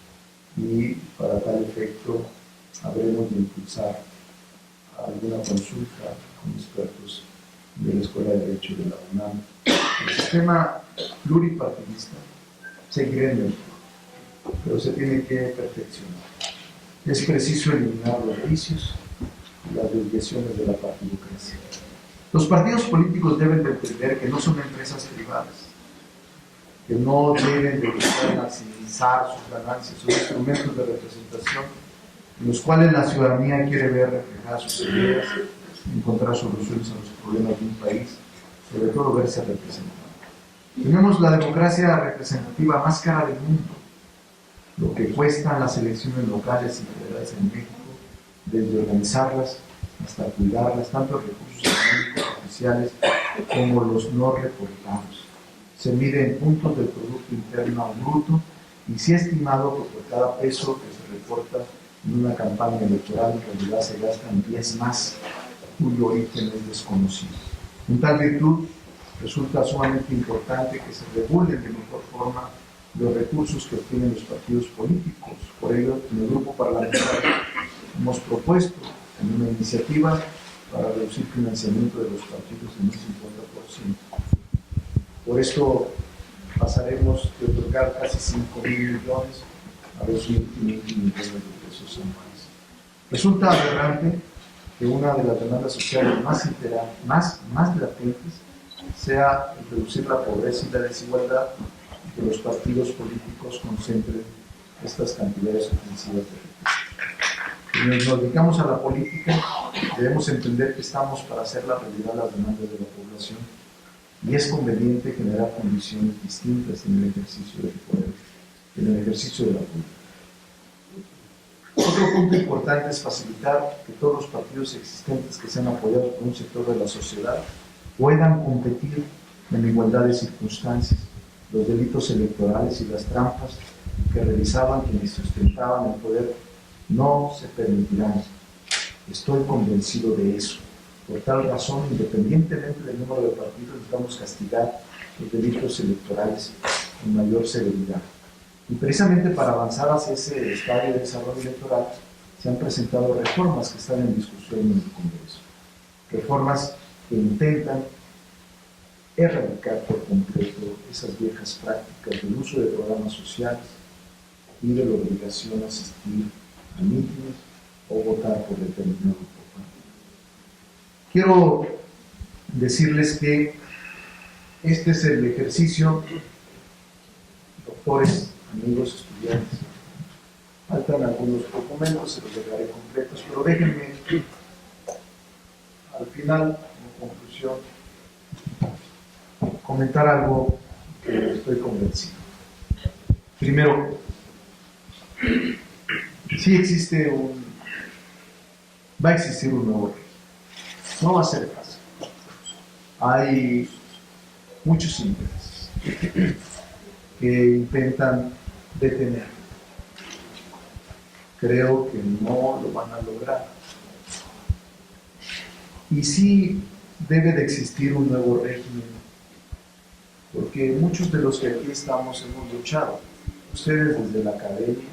y para tal efecto habremos de impulsar alguna consulta con expertos de la Escuela de Derecho de la UNAM. El sistema pluripartidista seguirá en México, pero se tiene que perfeccionar. Es preciso eliminar los vicios y las desviaciones de la partidocracia. Los partidos políticos deben de entender que no son empresas privadas, que no deben de buscar maximizar sus ganancias, son instrumentos de representación en los cuales la ciudadanía quiere ver reflejadas sus ideas, encontrar soluciones a los problemas de un país, sobre todo verse representado. Tenemos la democracia representativa más cara del mundo, lo que cuestan las elecciones locales y federales en México, desde organizarlas hasta cuidarlas, tanto recursos económicos oficiales como los no reportados. Se mide en puntos del Producto Interno Bruto y se ha estimado que por cada peso que se reporta en una campaña electoral en realidad se gastan 10 más, cuyo origen es desconocido. En tal virtud, resulta sumamente importante que se regulen de mejor forma los recursos que obtienen los partidos políticos. Por ello, en el grupo parlamentario hemos propuesto en una iniciativa para reducir financiamiento de los partidos en un 50%. Por esto pasaremos de otorgar casi 5.000 millones a 2.500 millones de pesos anuales. Resulta aberrante que una de las demandas sociales más latentes sea el reducir la pobreza y la desigualdad, y que los partidos políticos concentren estas cantidades ofensivas de recursos. Quienes nos dedicamos a la política debemos entender que estamos para hacer la realidad las demandas de la población y es conveniente generar condiciones distintas en el ejercicio del poder, en el ejercicio de la política. Otro punto importante es facilitar que todos los partidos existentes que sean apoyados por un sector de la sociedad puedan competir en igualdad de circunstancias. Los delitos electorales y las trampas que realizaban quienes sustentaban el poder no se permitirán. Estoy convencido de eso. Por tal razón, independientemente del número de partidos, necesitamos castigar los delitos electorales con mayor severidad. Y precisamente para avanzar hacia ese estadio de desarrollo electoral, se han presentado reformas que están en discusión en el Congreso. Reformas que intentan erradicar por completo esas viejas prácticas del uso de programas sociales y de la obligación a asistir a mítines o votar por determinado grupo. Quiero decirles que este es el ejercicio, doctores, amigos, estudiantes. Faltan algunos documentos, se los dejaré completos, pero déjenme al final, en conclusión, comentar algo que estoy convencido. Primero, sí va a existir un nuevo régimen. No va a ser fácil. Hay muchos intereses que intentan detener. Creo que no lo van a lograr. Y sí debe de existir un nuevo régimen, porque muchos de los que aquí estamos hemos luchado, ustedes desde la academia,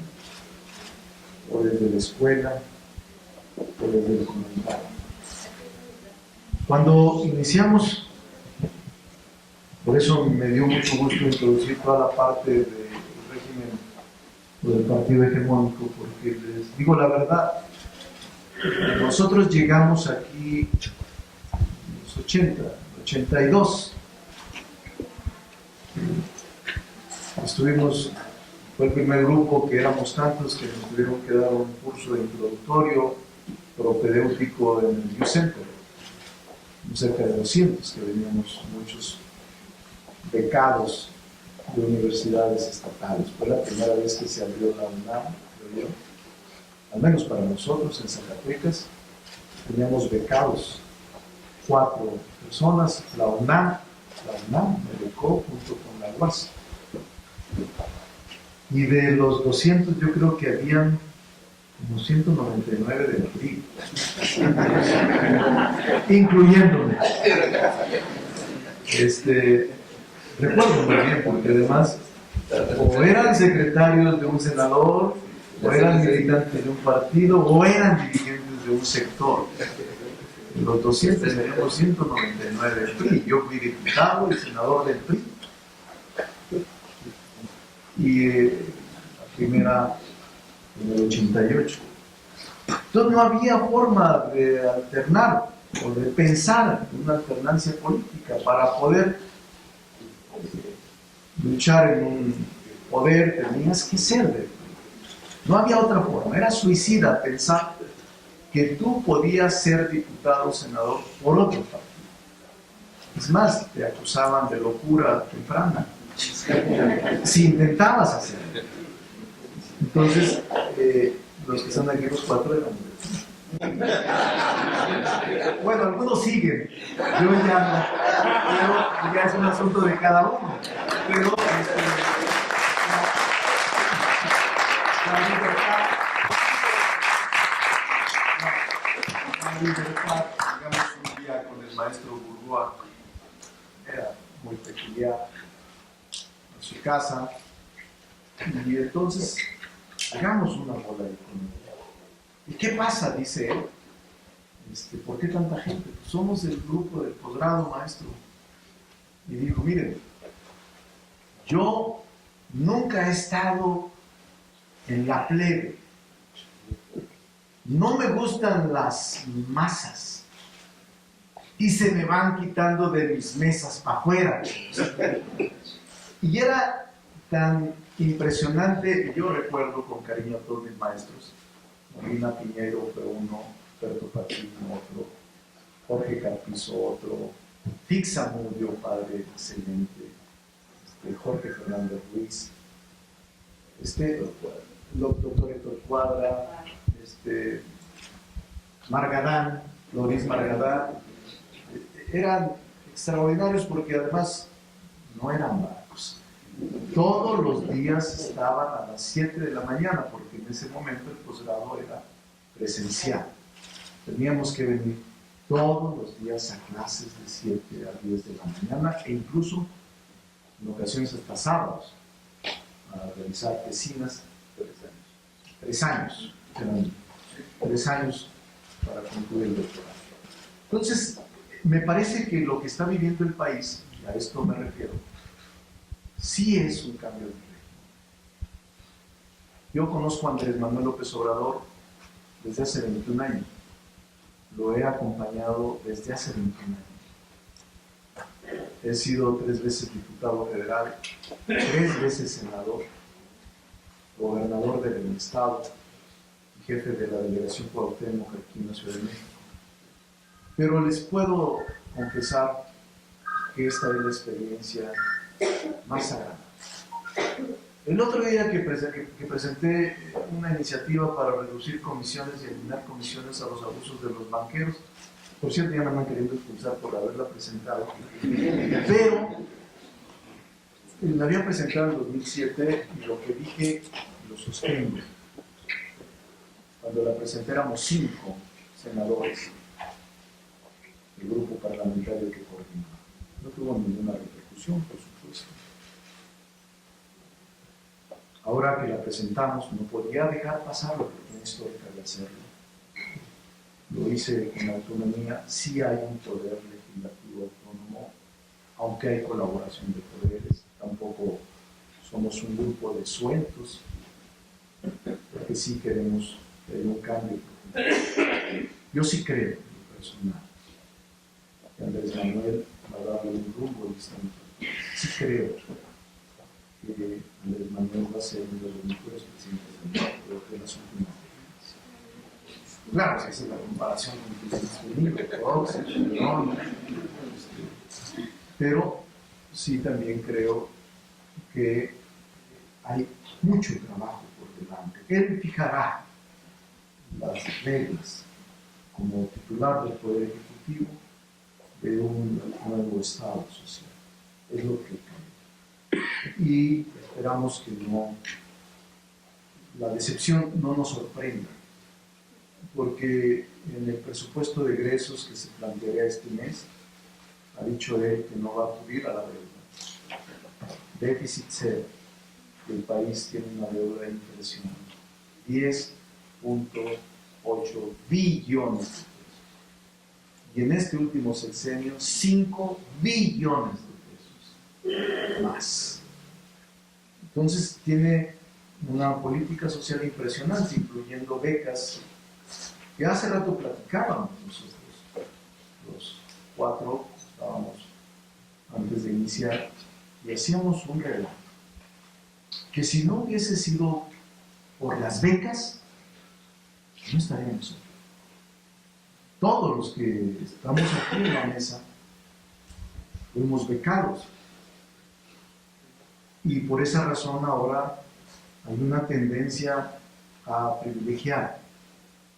o desde la escuela, o desde el comunitario. Cuando iniciamos, por eso me dio mucho gusto introducir toda la parte del régimen o del partido hegemónico, porque les digo la verdad, nosotros llegamos aquí, 80, 82. Fue el primer grupo que éramos tantos que nos tuvieron que dar un curso introductorio propedéutico en el Youth Center, cerca de 200, que veníamos muchos becados de universidades estatales. Fue la primera vez que se abrió la UNAM, creo yo, al menos para nosotros en Zacatecas. Teníamos becados 4 personas. La UNAM me becó junto con la UAS. Y de los 200 yo creo que habían como 199 del PRI, incluyéndome. Recuerdo muy bien, porque además o eran secretarios de un senador, o eran militantes de un partido, o eran dirigentes de un sector. De los 200 teníamos 199 del PRI. Yo fui diputado y senador del PRI. Y la primera en el 88. Entonces no había forma de alternar o de pensar en una alternancia política para poder luchar en un poder. Tenías que ser de PRI. No había otra forma. Era suicida pensar que tú podías ser diputado o senador por otro partido. Es más, te acusaban de locura temprana si intentabas hacerlo. Entonces, los que están aquí, los 4 eran de... Bueno, algunos siguen. Yo ya no. Pero ya es un asunto de cada uno. Pero la libertad, digamos, un día con el maestro Bourgois, era muy peculiar, en su casa, y entonces hagamos una bola de economía. ¿Y qué pasa? Dice él. ¿Por qué tanta gente? Pues somos del grupo del posgrado, maestro. Y dijo, miren, yo nunca he estado en la plebe. No me gustan las masas y se me van quitando de mis mesas para afuera. Y era tan impresionante. Yo recuerdo con cariño a todos mis maestros. Molina Piñero fue uno, Berto Patín otro, Jorge Carpizo otro, Fixa Mudio, padre excelente, Jorge Fernández Ruiz, doctor Héctor Cuadra, Margadán, Loris Margadán. Eran extraordinarios porque además no eran barcos. Todos los días estaban a las 7 de la mañana, porque en ese momento el posgrado era presencial. Teníamos que venir todos los días a clases de 7 a 10 de la mañana, e incluso en ocasiones hasta sábados, a realizar tesinas. 3 años. Eran 3 años para concluir el doctorado. Entonces, me parece que lo que está viviendo el país, y a esto me refiero, sí es un cambio de régimen. Yo conozco a Andrés Manuel López Obrador desde hace 21 años. Lo he acompañado desde hace 21 años. He sido 3 veces diputado federal, 3 veces senador, gobernador del estado, jefe de la delegación Cuauhtémoc aquí en la Ciudad de México. Pero les puedo confesar que esta es la experiencia más sagrada. El otro día que presenté una iniciativa para reducir comisiones y eliminar comisiones a los abusos de los banqueros, por cierto ya me van queriendo expulsar por haberla presentado, pero la había presentado en 2007 y lo que dije lo sostengo. Cuando la presenté éramos 5 senadores del grupo parlamentario que coordinaba. No tuvo ninguna repercusión, por supuesto. Ahora que la presentamos, no podía dejar pasar la oportunidad histórica de hacerlo. Lo hice con autonomía. Sí hay un poder legislativo autónomo, aunque hay colaboración de poderes. Tampoco somos un grupo de sueltos, porque sí queremos un cambio. Yo sí creo, en lo personal, que Andrés Manuel va a darle un rumbo distinto. Sí creo que Andrés Manuel va a ser uno de los mejores presidentes de las últimas décadas. Claro, si esa es la comparación con el presidente Unido, pero sí también creo que hay mucho trabajo por delante. Él fijará las reglas como titular del Poder Ejecutivo de un nuevo Estado social. Es lo que creo. Y esperamos que la decepción no nos sorprenda, porque en el presupuesto de egresos que se planteará este mes, ha dicho él que no va a acudir a la deuda. Déficit cero. El país tiene una deuda impresionante. 10.8 billones de pesos. Y en este último sexenio, 5 billones de pesos más. Entonces tiene una política social impresionante, incluyendo becas, que hace rato platicábamos nosotros, los cuatro, estábamos antes de iniciar, y hacíamos un relato, que si no hubiese sido por las becas, no estaríamos aquí. Todos los que estamos aquí en la mesa fuimos becados. Y por esa razón ahora hay una tendencia a privilegiar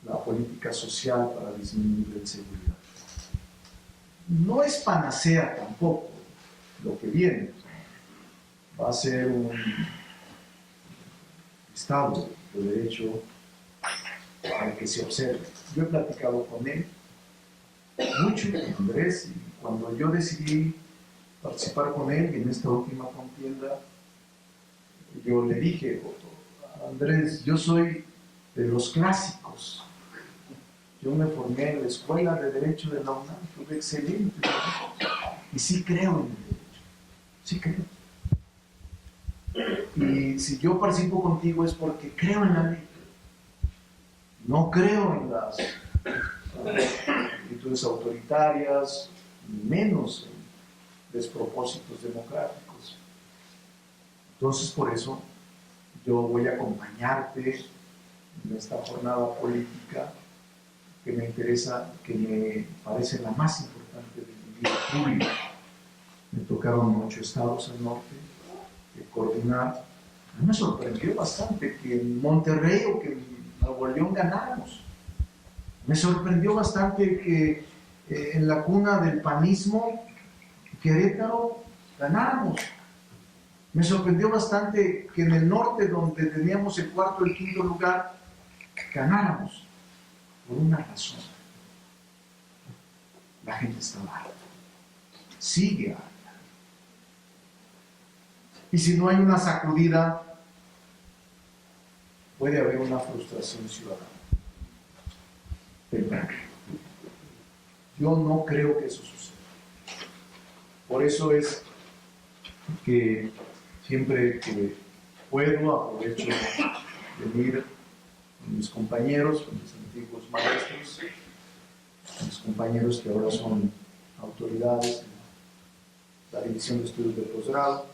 la política social para disminuir la inseguridad. No es panacea tampoco lo que viene. Va a ser un Estado de Derecho al que se observe. Yo he platicado con él mucho, con Andrés, y cuando yo decidí participar con él en esta última contienda, yo le dije, Andrés, yo soy de los clásicos. Yo me formé en la Escuela de Derecho de la UNAM, tuve excelente. Y sí creo en el derecho, sí creo. Y si yo participo contigo es porque creo en la ley. No creo en las actitudes autoritarias, ni menos en despropósitos democráticos. Entonces, por eso yo voy a acompañarte en esta jornada política que me interesa, que me parece la más importante de mi vida pública. Me tocaron 8 estados al norte de coordinar. A mí me sorprendió bastante que en Monterrey o que en Nuevo León ganáramos. Me sorprendió bastante que en la cuna del panismo, Querétaro, ganáramos. Me sorprendió bastante que en el norte, donde teníamos el 4º y el 5º lugar, ganáramos. Por una razón. La gente estaba harta. Sigue harta. Y si no hay una sacudida, puede haber una frustración ciudadana. Temprana. Yo no creo que eso suceda. Por eso es que siempre que puedo aprovecho de venir con mis compañeros, con mis antiguos maestros, con mis compañeros que ahora son autoridades en la División de Estudios de Posgrado.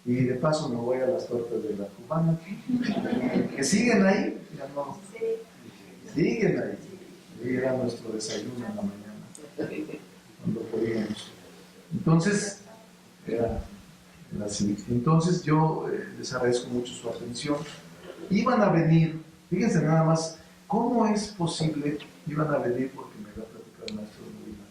Y de paso me voy a las tortas de la cubana, que siguen ahí, ya no, siguen ahí. Y era nuestro desayuno en la mañana, cuando podíamos. Entonces, era así. Entonces yo les agradezco mucho su atención. Iban a venir, fíjense nada más, ¿cómo es posible? Iban a venir porque me va a platicar el maestro Molina,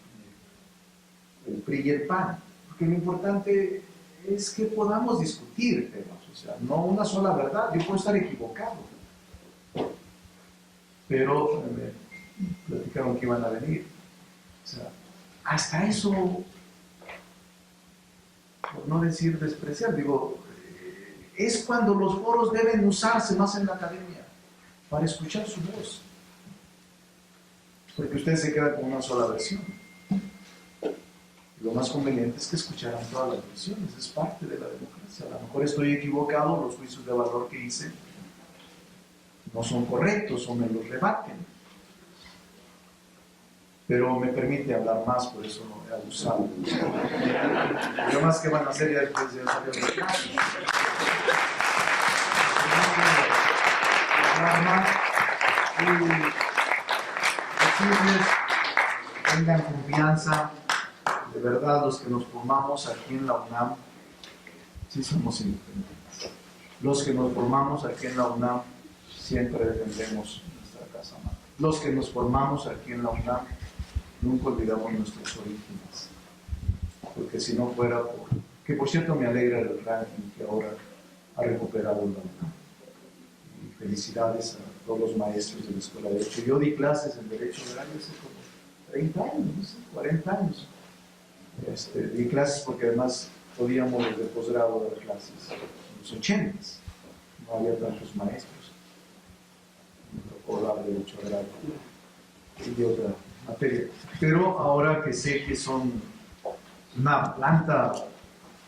el PRI y el PAN, porque lo importante es que podamos discutir temas, o sea, no una sola verdad, yo puedo estar equivocado, pero me platicaron que iban a venir, o sea, hasta eso, por no decir despreciar, digo, es cuando los foros deben usarse más en la academia, para escuchar su voz, porque ustedes se quedan con una sola versión. Lo más conveniente es que escucharan todas las versiones, es parte de la democracia. A lo mejor estoy equivocado, los juicios de valor que hice no son correctos o me los rebaten. pero me permite hablar más, por eso no he abusado. Lo más que van a hacer ya después de salir de clase. Y decirles, tengan confianza, de verdad, los que nos formamos aquí en la UNAM, sí somos independientes. Los que nos formamos aquí en la UNAM, siempre defendemos nuestra casa madre. Los que nos formamos aquí en la UNAM, nunca olvidamos nuestros orígenes. Porque si no fuera por... Que por cierto me alegra el ranking que ahora ha recuperado la UNAM. Y felicidades a todos los maestros de la Escuela de Derecho. Yo di clases en Derecho Oral hace como 30 años, no sé, 40 años. Di clases porque además podíamos desde posgrado dar clases en los 80s. No había tantos maestros. Me tocó dar Derecho Oral y otra materia. Pero ahora que sé que son una planta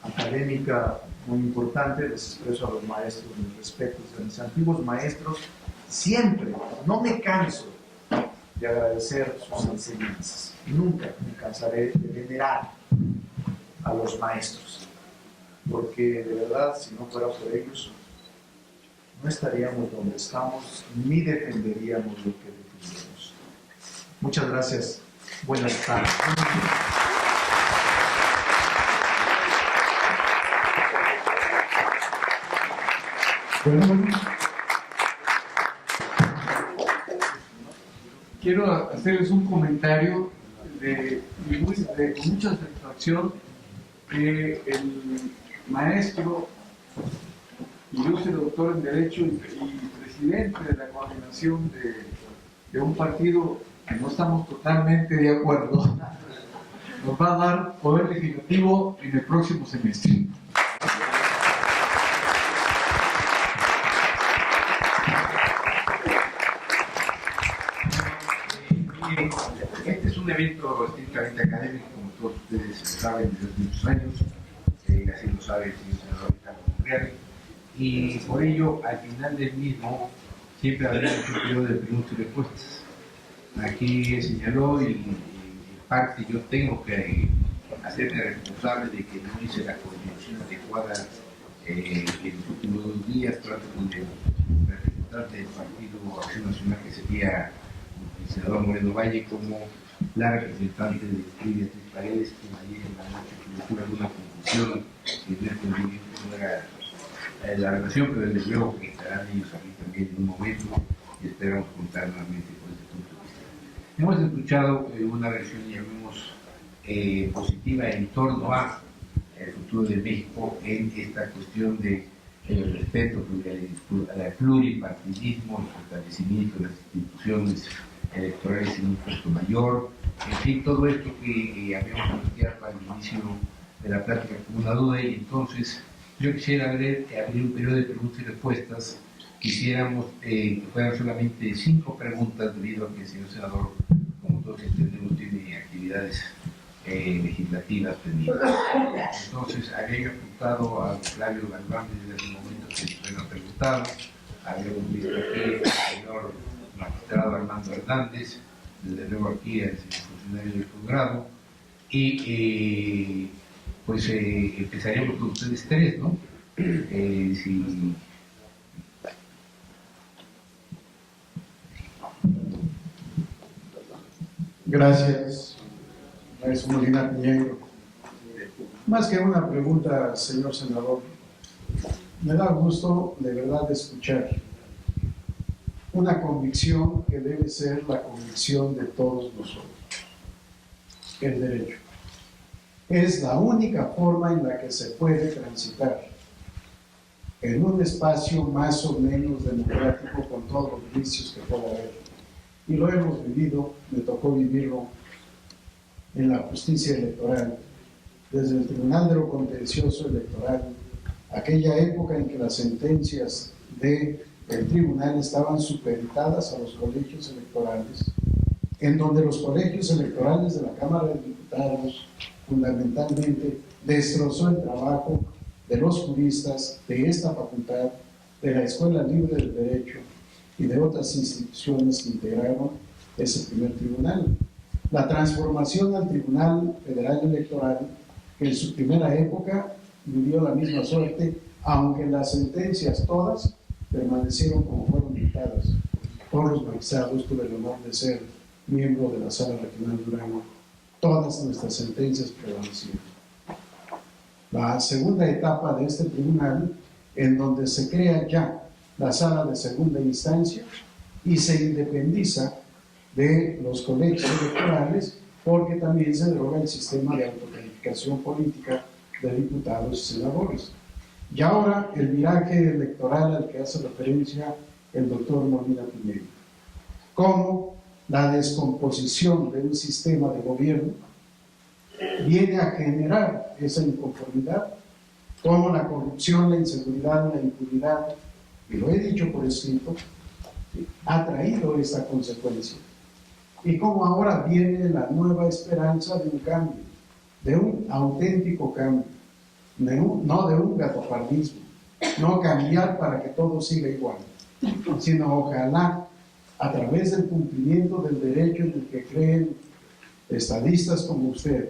académica muy importante, les expreso a los maestros mis respetos, a mis antiguos maestros, siempre, no me canso de agradecer sus enseñanzas. Nunca me cansaré de venerar a los maestros, porque de verdad, si no fuera por ellos, no estaríamos donde estamos, ni defenderíamos lo que defendemos. Muchas gracias. Buenas tardes. Bueno, quiero hacerles un comentario de mucha satisfacción que el maestro, ilustre doctor en Derecho y presidente de la coordinación de un partido que no estamos totalmente de acuerdo, nos va a dar poder legislativo en el próximo semestre. Este es un evento estrictamente académico, como todos ustedes saben desde hace muchos años, así lo sabe el señor senador Ricardo Monreal, y por ello, al final del mismo, siempre habrá un periodo de preguntas y respuestas. Aquí señaló, y en parte yo tengo que hacerme responsable de que no hice la coordinación adecuada en los últimos 2 días, trato con el representante del Partido Acción Nacional, que sería el senador Moreno Valle, como la representante de Beatriz Paredes, que ayer en la noche tuvo alguna confusión y no entendí cómo era la relación, pero desde luego que estarán ellos aquí también en un momento y esperamos contar nuevamente con este punto de vista. Hemos escuchado una versión, llamemos, positiva en torno a el futuro de México en esta cuestión de el respeto al pluripartidismo, el fortalecimiento de las instituciones electorales en un puesto mayor, en fin, todo esto que habíamos planteado al inicio de la plática como una duda, y entonces yo quisiera abrir un periodo de preguntas y respuestas. Quisiéramos que fueran solamente 5 preguntas, debido a que el señor senador, como todos entendemos, tiene actividades legislativas pendientes. Entonces, había apuntado a Flavio Galván desde el momento que me lo preguntado, habíamos visto aquí al señor magistrado Armando Hernández, desde luego aquí al señor funcionario del posgrado, y pues empezaríamos con ustedes 3, ¿no? Si... Gracias, maestro Molina Piñeiro. Más que una pregunta, señor senador, me da gusto de verdad escuchar una convicción que debe ser la convicción de todos nosotros. El derecho es la única forma en la que se puede transitar en un espacio más o menos democrático, con todos los vicios que pueda haber. Y lo hemos vivido, me tocó vivirlo en la justicia electoral, desde el Tribunal de lo Contencioso Electoral, aquella época en que las sentencias del tribunal estaban supeditadas a los colegios electorales, en donde los colegios electorales de la Cámara de Diputados fundamentalmente destrozó el trabajo de los juristas de esta facultad, de la Escuela Libre del Derecho y de otras instituciones que integraron ese primer tribunal. la transformación al Tribunal Federal Electoral, que en su primera época vivió la misma suerte, aunque las sentencias todas permanecieron como fueron dictadas por los magistrados. Tuve el honor de ser miembro de la Sala Regional Durango. Todas nuestras sentencias prevalecieron. La segunda etapa de este tribunal, en donde se crea ya la Sala de Segunda Instancia y se independiza de los colegios electorales, porque también se deroga el sistema de autocalificación política de diputados y senadores. Y ahora el viraje electoral al que hace referencia el doctor Molina Piñero, como la descomposición de un sistema de gobierno viene a generar esa inconformidad, como la corrupción, la inseguridad, la impunidad, y lo he dicho por escrito, ha traído esta consecuencia. Y como ahora viene la nueva esperanza de un cambio, de un auténtico cambio, no de un gatopardismo, no cambiar para que todo siga igual, sino ojalá a través del cumplimiento del derecho en el que creen estadistas como usted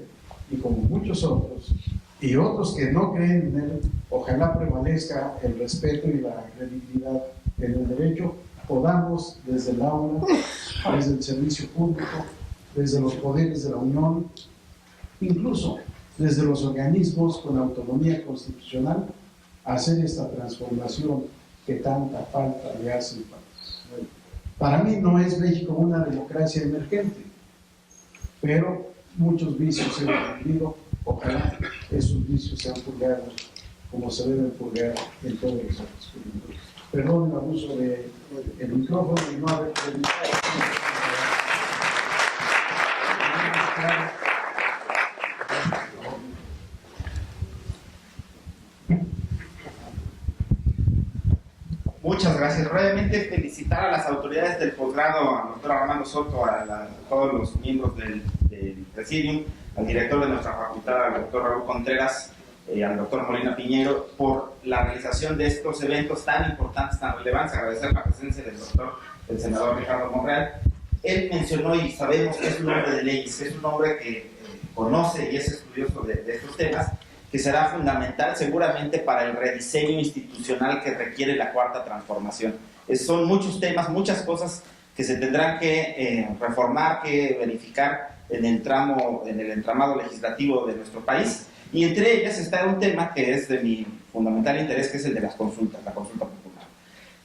y como muchos otros, y otros que no creen en él, ojalá prevalezca el respeto y la credibilidad en el derecho, podamos desde el aula, desde el servicio público, desde los poderes de la Unión, incluso desde los organismos con autonomía constitucional, hacer esta transformación que tanta falta le hace. Para mí no es México una democracia emergente, pero muchos vicios se han vivido. Ojalá esos vicios sean purgados como se deben purgar en todos los actos públicos. Perdón el abuso del micrófono y no haber preguntado. Muchas gracias. Brevemente felicitar a las autoridades del posgrado, al doctor Armando Soto, a todos los miembros del Presidium, al director de nuestra facultad, al doctor Raúl Contreras, al doctor Molina Piñero, por la realización de estos eventos tan importantes, tan relevantes. Agradecer la presencia del doctor, el senador Ricardo Monreal. Él mencionó, y sabemos que es un hombre de leyes, que es un hombre que conoce y es estudioso de estos temas, que será fundamental seguramente para el rediseño institucional que requiere la cuarta transformación. Son muchos temas, muchas cosas que se tendrán que reformar, que verificar en el entramado legislativo de nuestro país, y entre ellas está un tema que es de mi fundamental interés, que es el de las consultas, la consulta popular.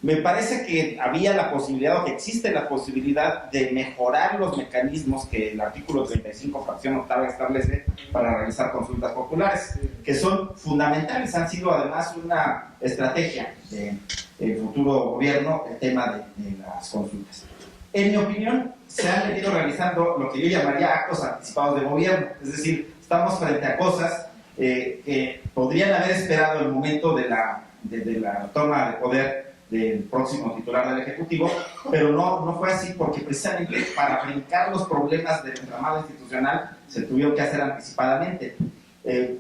Me parece que había la posibilidad, o que existe la posibilidad de mejorar los mecanismos que el artículo 35, fracción octava, establece para realizar consultas populares, que son fundamentales, han sido además una estrategia del futuro gobierno, el tema de las consultas. En mi opinión, se han venido realizando lo que yo llamaría actos anticipados de gobierno, es decir, estamos frente a cosas que podrían haber esperado el momento de la toma de poder del próximo titular del Ejecutivo, pero no fue así, porque precisamente para brincar los problemas del entramado institucional se tuvieron que hacer anticipadamente.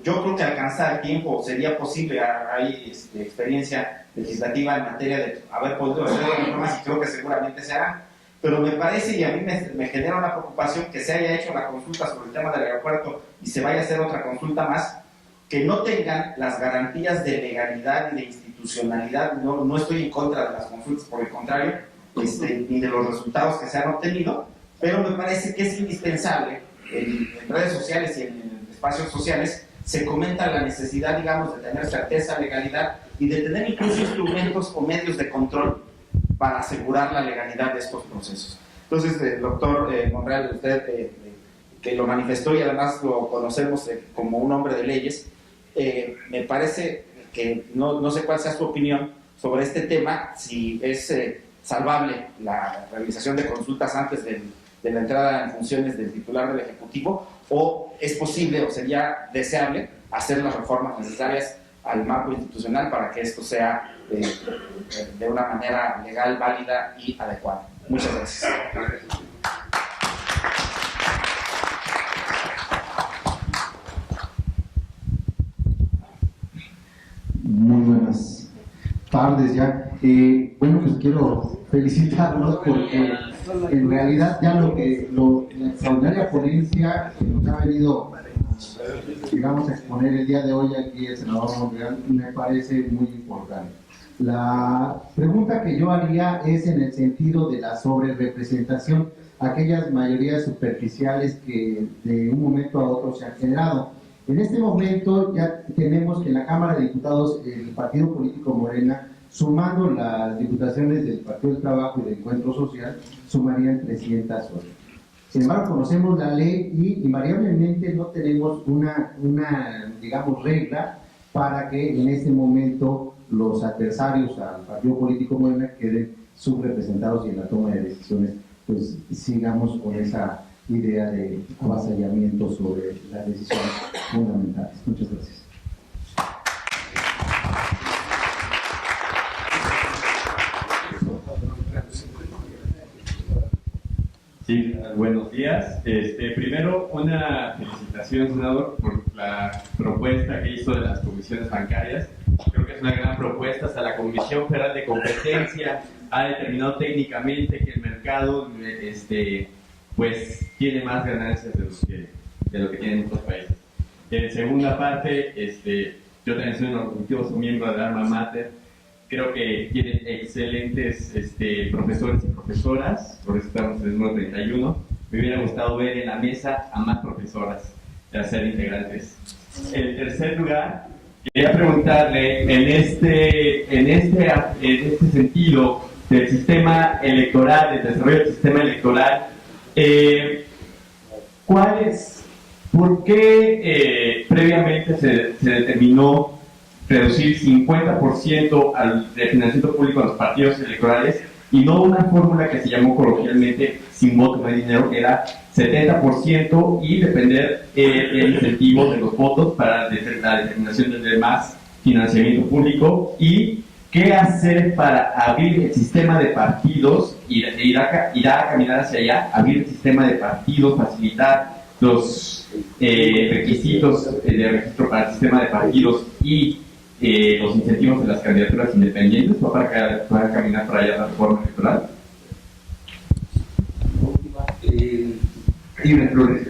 Yo creo que alcanzar el tiempo sería posible, hay experiencia legislativa en materia de haber podido hacer reformas y creo que seguramente se harán, pero me parece, y a mí me genera una preocupación, que se haya hecho la consulta sobre el tema del aeropuerto y se vaya a hacer otra consulta más, que no tengan las garantías de legalidad y de institucionalidad. No estoy en contra de las consultas, por el contrario, ni de los resultados que se han obtenido, pero me parece que es indispensable, en redes sociales y en espacios sociales, se comenta la necesidad, digamos, de tener certeza, legalidad, y de tener incluso instrumentos o medios de control para asegurar la legalidad de estos procesos. Entonces, doctor Monreal, usted que lo manifestó y además lo conocemos como un hombre de leyes, me parece que no sé cuál sea su opinión sobre este tema, si es salvable la realización de consultas antes de la entrada en funciones del titular del Ejecutivo, o es posible o sería deseable hacer las reformas necesarias al marco institucional para que esto sea de una manera legal, válida y adecuada. Muchas gracias. Muy buenas tardes ya. Bueno, pues quiero felicitarlos porque en realidad ya la extraordinaria ponencia que nos ha venido, digamos, a exponer el día de hoy aquí el senador Monreal me parece muy importante. La pregunta que yo haría es en el sentido de la sobrerepresentación, aquellas mayorías superficiales que de un momento a otro se han generado. En este momento ya tenemos que en la Cámara de Diputados el partido político Morena, sumando las diputaciones del Partido del Trabajo y del Encuentro Social, sumarían 308. Sin embargo, conocemos la ley y invariablemente no tenemos una digamos, regla para que en este momento los adversarios al partido político Morena queden subrepresentados y en la toma de decisiones pues sigamos con esa idea de avasallamiento sobre las decisiones fundamentales. Muchas gracias. Sí, buenos días. Primero, una felicitación, senador, por la propuesta que hizo de las comisiones bancarias. Creo que es una gran propuesta. Hasta la Comisión Federal de Competencia ha determinado técnicamente que el mercado pues tiene más ganancias de lo que tienen otros países. En segunda parte, yo también soy un orgulloso miembro del Alma Mater. Creo que tienen excelentes profesores y profesoras, por eso estamos en el número 31. Me hubiera gustado ver en la mesa a más profesoras de ser integrantes. En tercer lugar, quería preguntarle, en este sentido del sistema electoral, del desarrollo del sistema electoral, ¿por qué previamente se determinó reducir 50% al financiamiento público de los partidos electorales y no una fórmula que se llamó coloquialmente sin voto no hay dinero, que era 70% y depender el incentivo de los votos para la determinación del demás financiamiento público? ¿Y qué hacer para abrir el sistema de partidos, irá a caminar hacia allá, abrir el sistema de partidos, facilitar los requisitos de registro para el sistema de partidos y los incentivos de las candidaturas independientes para caminar para allá la reforma electoral? Irene Flores.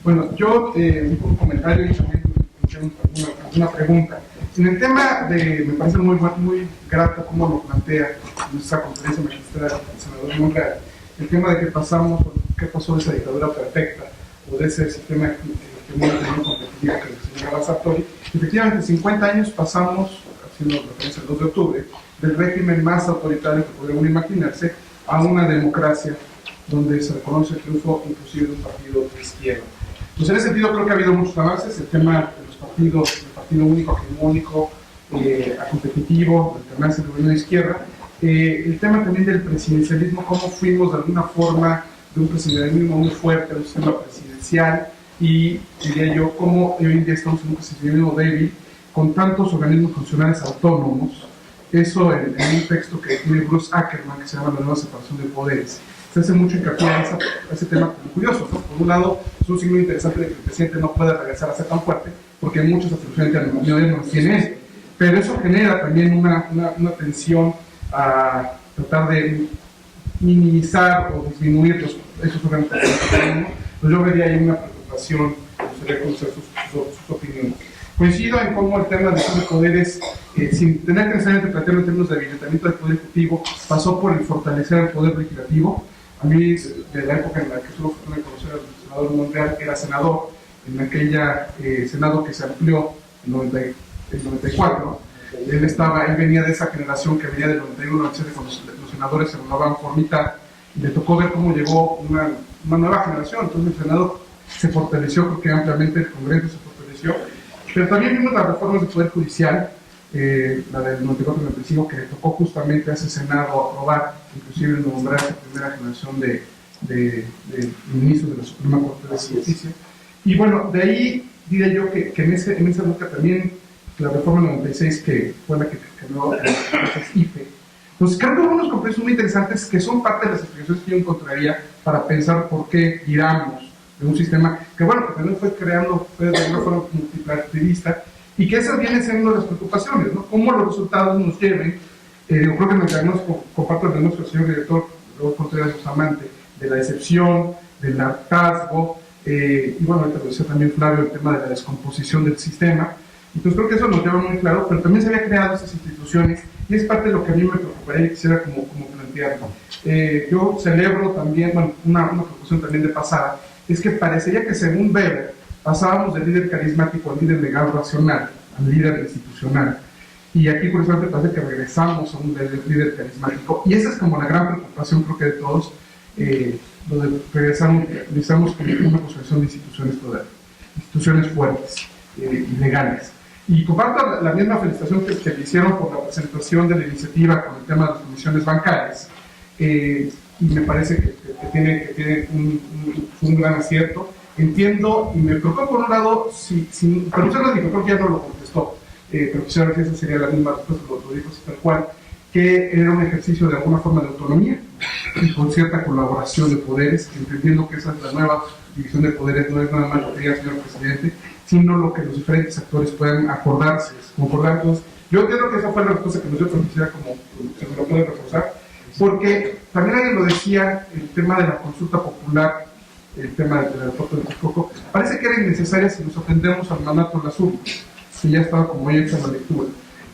Bueno, yo un comentario y también una pregunta. En el tema me parece muy grato cómo lo plantea nuestra conferencia magistral, el senador Monreal, el tema de qué pasó de esa dictadura perfecta o de ese sistema hegemónico competitivo que señalaba Sartori. Efectivamente, 50 años pasamos, haciendo referencia al 2 de octubre, del régimen más autoritario que podría uno imaginarse a una democracia donde se reconoce el triunfo inclusive de un partido de izquierda. Pues en ese sentido creo que ha habido muchos avances. El tema de los partidos, el partido único, hegemónico, a competitivo, alternarse el gobierno de izquierda. El tema también del presidencialismo, cómo fuimos de alguna forma de un presidencialismo muy fuerte a un sistema presidencial, y diría yo cómo hoy en día estamos en un presidencialismo débil con tantos organismos funcionales autónomos. Eso en un texto que tiene Bruce Ackerman que se llama La nueva separación de poderes, se hace mucho hincapié a ese tema curioso, ¿no? Por un lado, es un signo interesante de que el presidente no puede regresar a ser tan fuerte, porque hay muchas atribuciones que no tiene él, pero eso genera también una tensión a tratar de minimizar o disminuir esos organismos. Pues yo vería ahí una preocupación, me gustaría conocer sus opiniones. Coincido en cómo el tema de los poderes, sin tener que necesariamente plantearlo en términos de habilitamiento del Poder Ejecutivo, pasó por el fortalecer el Poder Legislativo. A mí, de la época en la que tuve fortuna de conocer al senador Monreal, era senador, en aquella Senado que se amplió en el 94. Él venía de esa generación que venía del 91, cuando los senadores se renovaban por mitad, y le tocó ver cómo llegó una nueva generación. Entonces el Senado se fortaleció, creo que ampliamente el Congreso se fortaleció, pero también vimos las reformas del Poder Judicial, la del 94-95, que le tocó justamente a ese Senado aprobar, inclusive nombrar a esa primera generación de ministros de la Suprema Corte de Justicia. Y bueno, de ahí diría yo que en esa lucha también la reforma 96, que fue la que cambió el IFE. Pues creo que hubo unos compromisos muy interesantes que son parte de las explicaciones que yo encontraría para pensar por qué giramos de un sistema que, bueno, que también fue de una forma multipartidista, Y que esas vienen siendo las preocupaciones, ¿no? Cómo los resultados nos lleven, yo creo que en el diagnóstico, comparto el diagnóstico del señor director, Raúl Contreras Bustamante, de la decepción, del hartazgo, y bueno, ahorita lo decía también Flavio, el tema de la descomposición del sistema. Entonces creo que eso nos lleva muy claro, pero también se había creado esas instituciones, y es parte de lo que a mí me preocuparía y quisiera como plantearlo. Yo celebro también, bueno, una preocupación también de pasada, es que parecería que según Weber, pasábamos del líder carismático al líder legal racional, al líder institucional. Y aquí, curiosamente, parece que regresamos a un líder carismático. Y esa es como la gran preocupación, creo que de todos, donde regresamos con una construcción de instituciones fuertes y legales. Y comparto la misma felicitación que le hicieron por la presentación de la iniciativa con el tema de las comisiones bancarias. Y me parece que tiene un gran acierto. Entiendo y me preocupa por un lado, pero usted lo dijo, creo que ya no lo contestó, pero quisiera ver si esa sería la misma respuesta, lo dijo tal cual, que era un ejercicio de alguna forma de autonomía y con cierta colaboración de poderes, entendiendo que esa es la nueva división de poderes, no es nada más lo que diga el señor presidente, sino lo que los diferentes actores puedan acordarse, concordar. Entonces, yo entiendo que esa fue la respuesta que nos dio, pero quisiera como se me lo puede reforzar, porque también alguien lo decía, el tema de la consulta popular, el tema del aeropuerto de Texcoco, parece que era innecesaria si nos atendemos al mandato de las urnas, que ya estaba como ya hecha la lectura.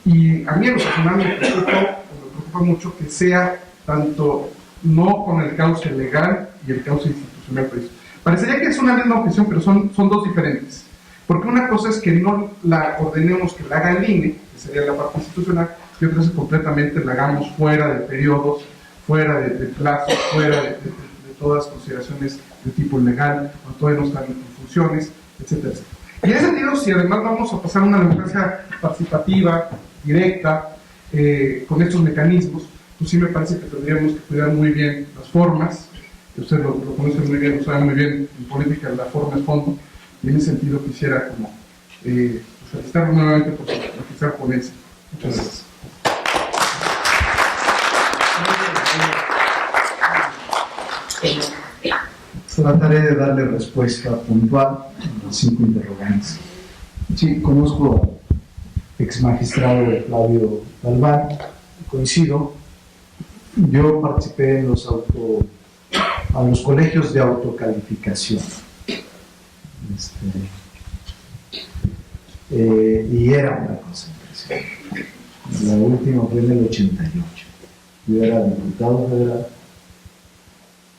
Y a mí en lo personal me preocupa mucho que sea tanto no con el cauce legal y el cauce institucional preso. Parecería que es una misma objeción, pero son dos diferentes. Porque una cosa es que no la ordenemos que la haga el INE, que sería la parte institucional, y otra es que completamente la hagamos fuera de periodos, fuera de plazos, fuera de todas las consideraciones de tipo legal, cuando todavía no están en funciones, etcétera, etcétera. Y en ese sentido, si además vamos a pasar a una democracia participativa, directa, con estos mecanismos, pues sí me parece que tendríamos que cuidar muy bien las formas, que usted lo conoce muy bien, lo sabe muy bien, en política la forma es fondo, y en ese sentido quisiera como felicitarlo nuevamente por esa ponencia. Muchas gracias. Trataré de darle respuesta puntual a las 5 interrogantes. Sí, conozco al ex magistrado Flavio Galván, coincido. Yo participé en los colegios de autocalificación. Y era una cosa impresionante. La última fue en el 88. Yo era diputado federal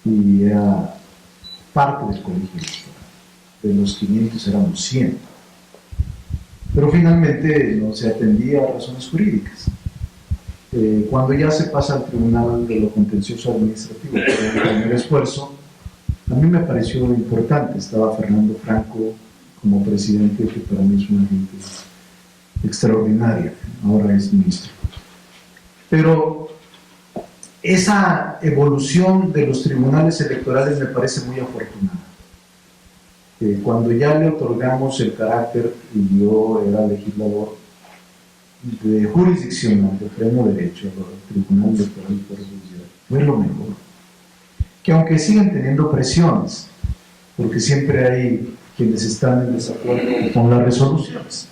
y era parte del colegio electoral. De los 500 éramos 100. Pero finalmente no se atendía a razones jurídicas. Cuando ya se pasa al Tribunal de lo Contencioso Administrativo, por el primer esfuerzo, a mí me pareció importante. Estaba Fernando Franco como presidente, que para mí es una gente extraordinaria, ahora es ministro. Pero esa evolución de los tribunales electorales me parece muy afortunada. Cuando ya le otorgamos el carácter, y yo era legislador, de jurisdiccional, de pleno derecho, al Tribunal Electoral fue lo mejor. Que aunque siguen teniendo presiones, porque siempre hay quienes están en desacuerdo con las resoluciones.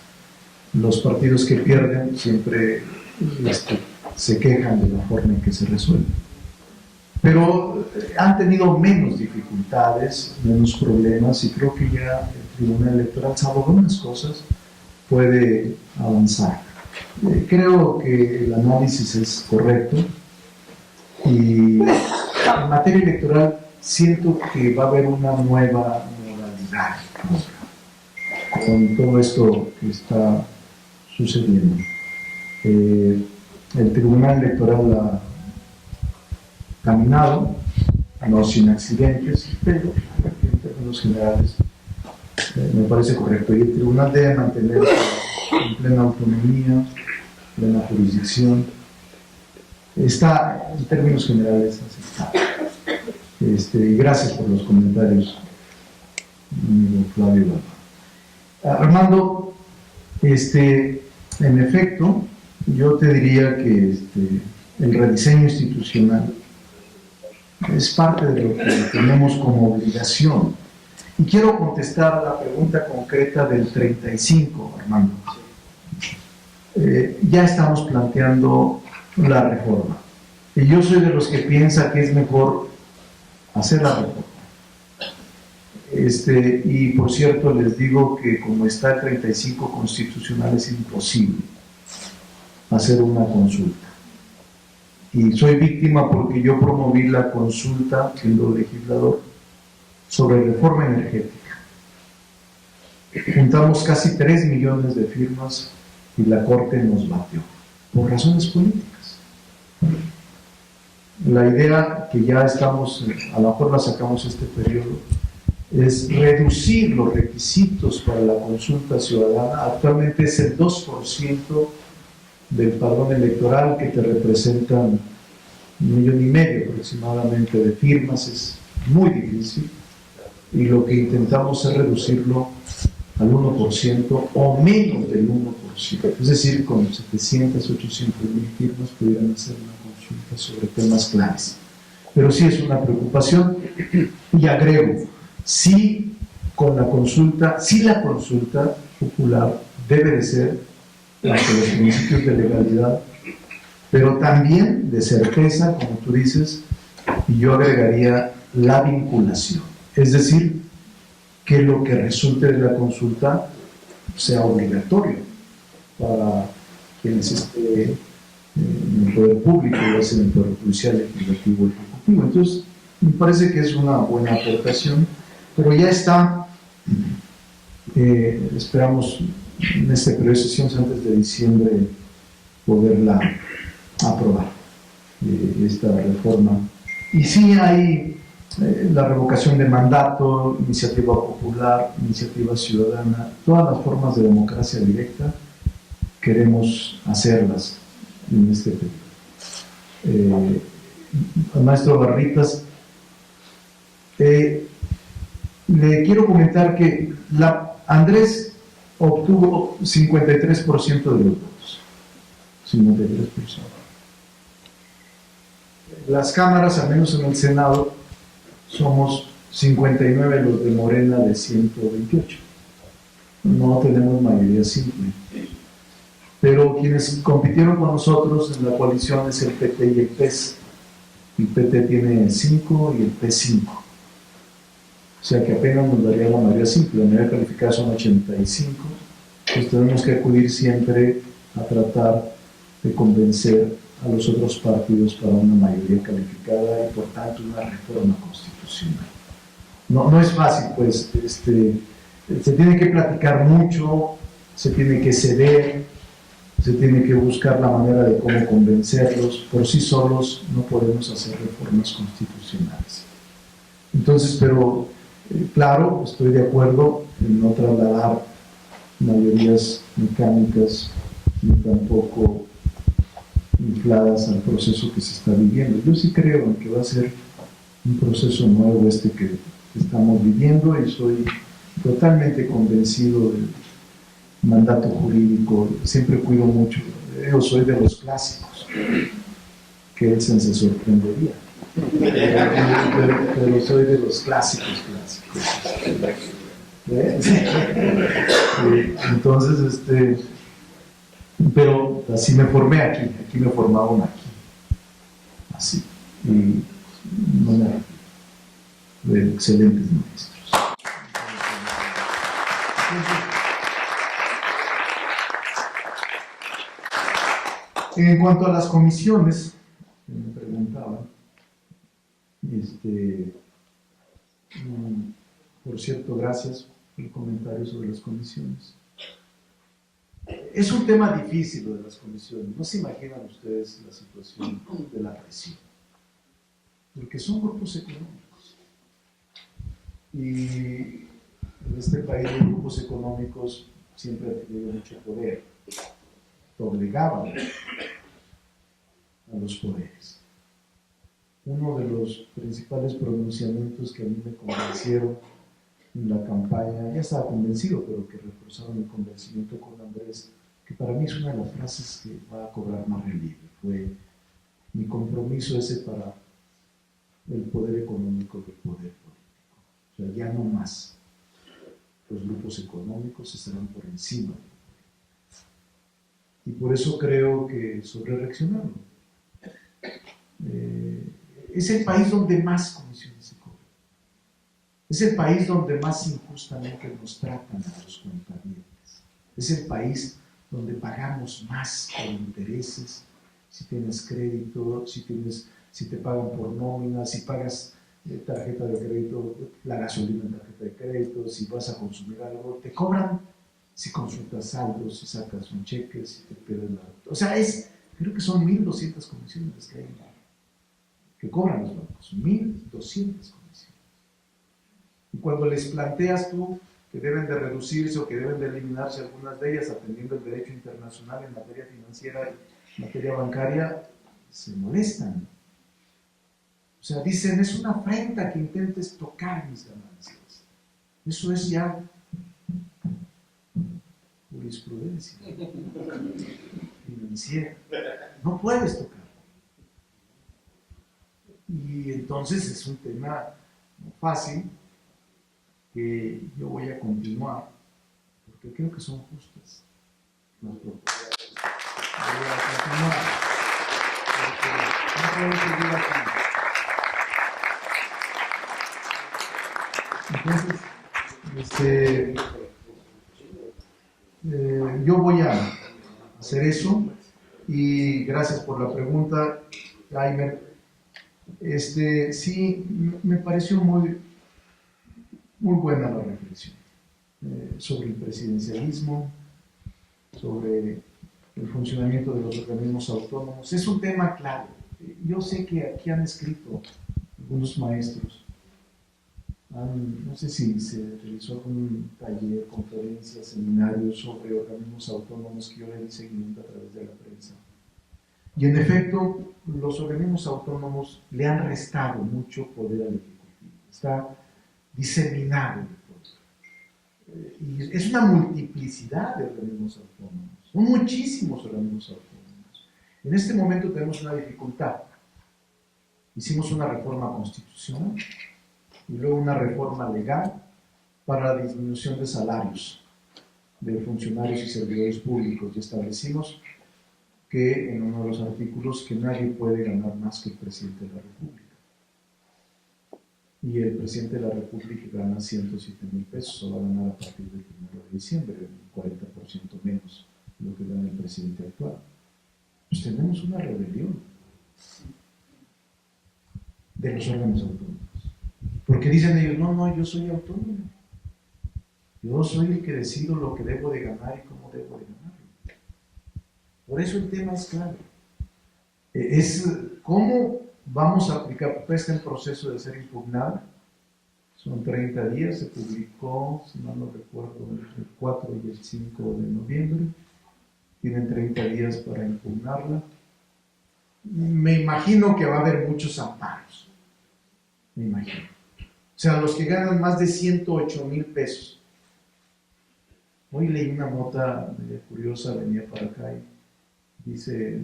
Los partidos que pierden siempre se quejan de la forma en que se resuelve. Pero han tenido menos dificultades, menos problemas, y creo que ya el Tribunal Electoral, salvo algunas cosas, puede avanzar. Creo que el análisis es correcto, y en materia electoral siento que va a haber una nueva modalidad con todo esto que está sucediendo. El Tribunal Electoral ha caminado, no sin accidentes, pero en términos generales me parece correcto. Y el Tribunal debe mantenerse en plena autonomía, plena jurisdicción. Está, en términos generales, aceptable. Y gracias por los comentarios, amigo Flavio. Armando, en efecto, yo te diría que el rediseño institucional es parte de lo que tenemos como obligación. Y quiero contestar a la pregunta concreta del 35, Armando. ya estamos planteando la reforma. Y yo soy de los que piensa que es mejor hacer la reforma. Y por cierto, les digo que como está el 35 constitucional es imposible hacer una consulta. Y soy víctima porque yo promoví la consulta, siendo legislador, sobre reforma energética. Juntamos casi 3 millones de firmas y la Corte nos batió, por razones políticas. La idea que ya estamos, a lo mejor la sacamos este periodo, es reducir los requisitos para la consulta ciudadana. Actualmente es el 2% del padrón electoral, que te representan 1,5 millones aproximadamente de firmas. Es muy difícil, y lo que intentamos es reducirlo al 1% o menos del 1%, es decir, con 700, 800 mil firmas pudieran hacer una consulta sobre temas claves. Pero sí es una preocupación, y agrego, sí, con la consulta popular debe de ser bajo los principios de legalidad, pero también de certeza, como tú dices, y yo agregaría la vinculación, es decir, que lo que resulte de la consulta sea obligatorio para quienes estén en el poder público, ya sea en el poder judicial, legislativo y ejecutivo. Entonces, me parece que es una buena aportación, pero ya está, esperamos en este periodo de sesiones antes de diciembre poderla aprobar, esta reforma. Y sí hay la revocación de mandato, iniciativa popular, iniciativa ciudadana, todas las formas de democracia directa queremos hacerlas en este periodo. Maestro Barritas, le quiero comentar que Andrés obtuvo 53% de los votos, 53%. Las cámaras, al menos en el Senado, somos 59 los de Morena de 128. No tenemos mayoría simple. Pero quienes compitieron con nosotros en la coalición es el PT y el PES. El PT tiene 5 y el PES 5. O sea que apenas nos daría la mayoría simple. La mayoría calificada son 85. Pues tenemos que acudir siempre a tratar de convencer a los otros partidos para una mayoría calificada y por tanto una reforma constitucional. No es fácil, pues, se tiene que platicar mucho, se tiene que ceder, se tiene que buscar la manera de cómo convencerlos. Por sí solos no podemos hacer reformas constitucionales. Entonces, pero claro, estoy de acuerdo en no trasladar mayorías mecánicas ni tampoco infladas al proceso que se está viviendo. Yo sí creo en que va a ser un proceso nuevo que estamos viviendo, y soy totalmente convencido del mandato jurídico. Siempre cuido mucho, yo soy de los clásicos, que él se sorprendería, pero soy de los clásicos. Entonces, pero así me formé aquí me formaron aquí, así, y no me arrepiento, de excelentes maestros. En cuanto a las comisiones, que me preguntaban, por cierto, gracias por el comentario sobre las comisiones. Es un tema difícil lo de las comisiones. No se imaginan ustedes la situación de la presión, porque son grupos económicos, y en este país los grupos económicos siempre han tenido mucho poder, obligaban a los poderes. Uno de los principales pronunciamientos que a mí me convencieron en la campaña, ya estaba convencido, pero que reforzaron el convencimiento con Andrés, que para mí es una de las frases que va a cobrar más relieve, fue: mi compromiso ese para el poder económico del poder político. O sea, ya no más. Los grupos económicos estarán por encima. y por eso creo que sobre reaccionaron. Es el país donde más comisiones se cobran. Es el país donde más injustamente nos tratan a los cuentavientes. Es el país donde pagamos más por intereses, si tienes crédito, si te pagan por nómina, si pagas tarjeta de crédito, la gasolina en tarjeta de crédito, si vas a consumir algo, te cobran si consultas saldos, si sacas un cheque, si te pierden la... O sea, creo que son 1.200 comisiones que cobran los bancos, 1.200 comisiones. Y cuando les planteas tú que deben de reducirse o que deben de eliminarse algunas de ellas, atendiendo el derecho internacional en materia financiera y materia bancaria, se molestan. O sea, dicen, es una afrenta que intentes tocar mis ganancias. Eso es ya jurisprudencia financiera. No puedes tocar. Y entonces es un tema no fácil que yo voy a continuar porque creo que son justas las propuestas. Voy a continuar porque no puedo seguir aquí. Entonces, yo voy a hacer eso y gracias por la pregunta, Jaimer. Sí, me pareció muy buena la reflexión sobre el presidencialismo, sobre el funcionamiento de los organismos autónomos. Es un tema claro. Yo sé que aquí han escrito algunos maestros. No sé si se realizó algún taller, conferencia, seminario sobre organismos autónomos que yo le di seguimiento a través de la prensa. Y en efecto, los organismos autónomos le han restado mucho poder al Ejecutivo. Está diseminado el poder. Y es una multiplicidad de organismos autónomos. Son muchísimos organismos autónomos. En este momento tenemos una dificultad. Hicimos una reforma constitucional y luego una reforma legal para la disminución de salarios de funcionarios y servidores públicos, y establecimos que en uno de los artículos que nadie puede ganar más que el presidente de la República. Y el presidente de la República gana 107,000 pesos, o va a ganar a partir del 1 de diciembre, un 40% menos de lo que gana el presidente actual. Pues tenemos una rebelión de los órganos autónomos. Porque dicen ellos, no, yo soy autónomo. Yo soy el que decido lo que debo de ganar y cómo debo de ganarlo. Por eso el tema es claro. Es cómo vamos a aplicar, porque está en proceso de ser impugnada. Son 30 días, se publicó, si mal no recuerdo, el 4 y el 5 de noviembre. Tienen 30 días para impugnarla. Me imagino que va a haber muchos amparos. Me imagino. O sea, los que ganan más de 108,000 pesos. Hoy leí una nota curiosa, venía para acá y dice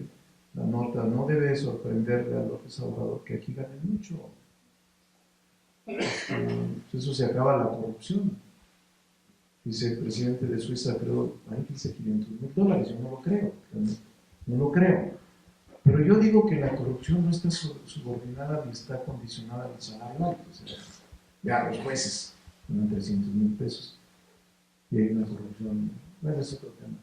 la nota, no debe sorprenderle a López Obrador que aquí ganen mucho. Eso se acaba la corrupción. Dice el presidente de Suiza, creo, ahí dice $500,000, yo no lo creo, no lo creo. Pero yo digo que la corrupción no está subordinada ni está condicionada al salario alto. O sea, ya los jueces ganan 300,000 pesos y hay una corrupción. Bueno, es otro tema.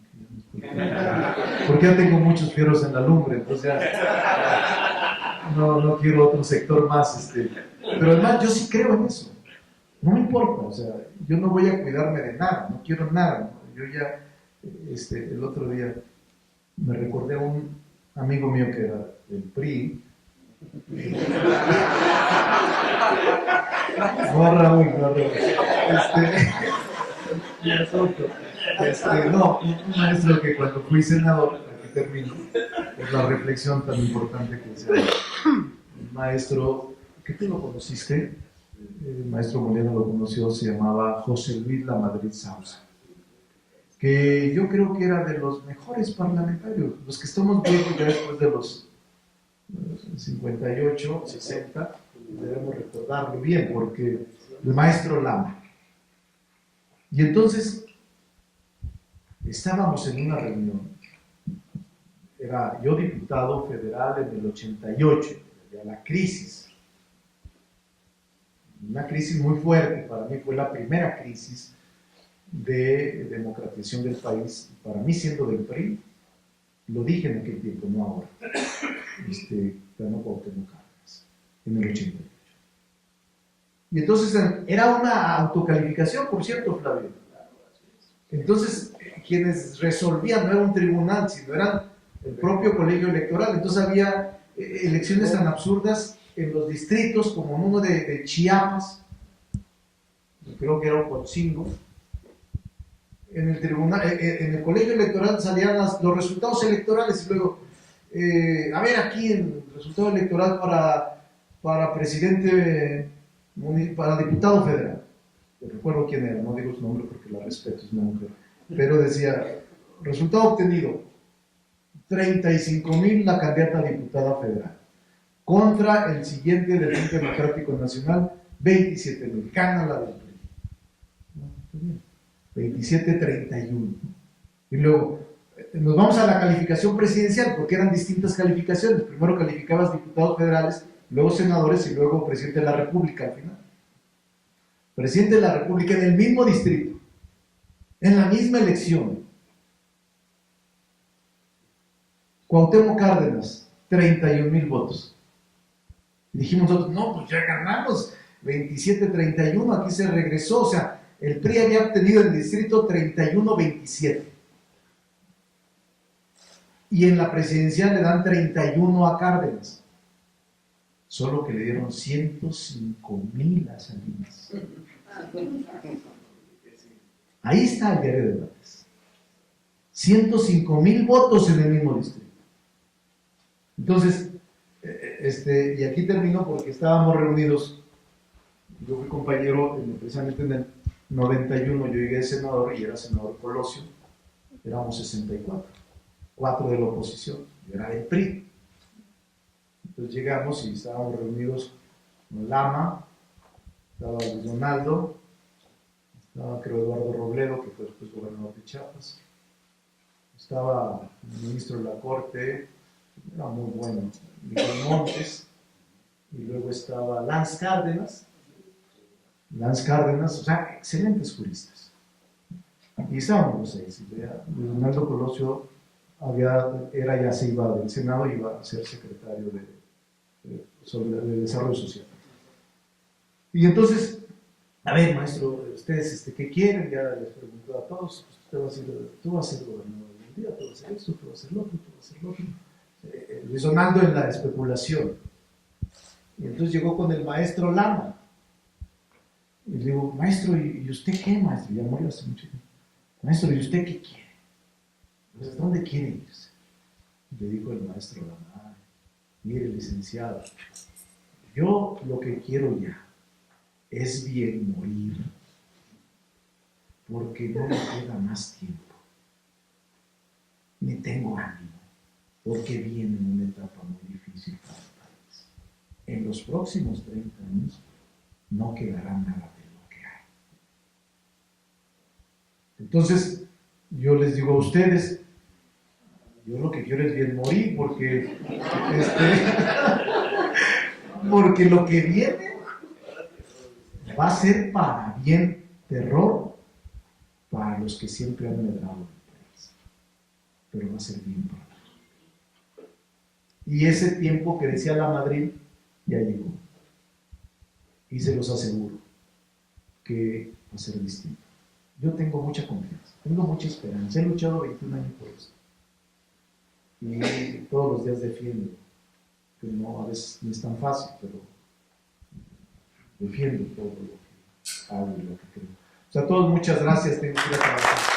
Porque ya tengo muchos fierros en la lumbre, entonces ya no quiero otro sector más. Pero además yo sí creo en eso. No me importa, o sea, yo no voy a cuidarme de nada, no quiero nada. ¿No? Yo ya, el otro día me recordé a un amigo mío que era del PRI. No, Raúl. No, un maestro que cuando fui senador, aquí termino, es la reflexión tan importante que hice. Un maestro, que tú lo conociste, el maestro Molina lo conoció, se llamaba José Luis Lamadrid Sauza, que yo creo que era de los mejores parlamentarios, los que estamos viejos ya después de los 58, 60, debemos recordarlo bien, porque el maestro Lama. Y entonces estábamos en una reunión era yo diputado federal en el 88, ya la crisis. Una crisis muy fuerte, para mí fue la primera crisis de democratización del país, para mí siendo del PRI, lo dije en aquel tiempo, no ahora, ganó Cuauhtémoc Cárdenas, en el 88. Y entonces era una autocalificación, por cierto, Flavio. Entonces, quienes resolvían no era un tribunal, sino eran el propio colegio electoral. Entonces había elecciones tan absurdas en los distritos, como en uno de Chiapas, creo que era Ocotzingo. En el tribunal, en el colegio electoral salían los resultados electorales y luego, a ver aquí el resultado electoral para presidente, para diputado federal. Yo recuerdo quién era, no digo su nombre porque la respeto, es una mujer, pero decía, resultado obtenido, 35,000 la candidata a diputada federal, contra el siguiente del Frente Democrático Nacional, 27,000, gana la del PRI. 27-31. Y luego nos vamos a la calificación presidencial, porque eran distintas calificaciones. Primero calificabas diputados federales, luego senadores y luego presidente de la República al final. Presidente de la República en el mismo distrito, en la misma elección. Cuauhtémoc Cárdenas, 31,000 votos. Y dijimos nosotros, no, pues ya ganamos, 27-31, aquí se regresó, o sea, el PRI había obtenido en el distrito 31-27. Y en la presidencial le dan 31 a Cárdenas. Solo que le dieron 105,000 a Salinas. Ahí está el diario de debates. 105,000 votos en el mismo distrito. Entonces, y aquí termino porque estábamos reunidos. Yo fui compañero, precisamente en el 91 yo llegué de senador y era senador Colosio, éramos 64, 4 de la oposición, yo era del PRI. Entonces llegamos y estábamos reunidos con Lama, estaba Luis Donaldo, estaba creo Eduardo Robledo, que fue después gobernador de Chiapas, estaba el ministro de la Corte, era muy bueno, Miguel Montes, y luego estaba Lanz Cárdenas, o sea, excelentes juristas. Y estábamos los 6. Donaldo Colosio se iba del Senado y iba a ser secretario de Desarrollo Social. Y entonces, a ver, maestro, ustedes ¿qué quieren? Ya les preguntó a todos, tú vas a ser gobernador del día, tú vas a hacer esto, tú vas a hacer lo otro, tú vas a hacer lo otro. Luis Donaldo en la especulación. Y entonces llegó con el maestro Lama. Y le digo, maestro, ¿y usted qué, maestro? Ya murió hace mucho tiempo. Maestro, ¿y usted qué quiere? Pues, ¿dónde quiere irse? Le dijo el maestro Lama, mire, licenciado, yo lo que quiero ya es bien morir, porque no me queda más tiempo, ni tengo ánimo, porque viene una etapa muy difícil para el país. En los próximos 30 años no quedará nada de lo que hay. Entonces, yo les digo a ustedes, yo lo que quiero es bien morir, porque porque lo que viene va a ser para bien terror para los que siempre han medrado el país, pero va a ser bien para nosotros. Y ese tiempo que decía la Madrid ya llegó. Y se los aseguro que va a ser distinto. Yo tengo mucha confianza, tengo mucha esperanza. He luchado 21 años por eso. Y todos los días defiendo. Que no, a veces no es tan fácil, pero defiendo todo lo que hago y lo que creo. O sea, a todos muchas gracias. Tengo que ir a trabajar.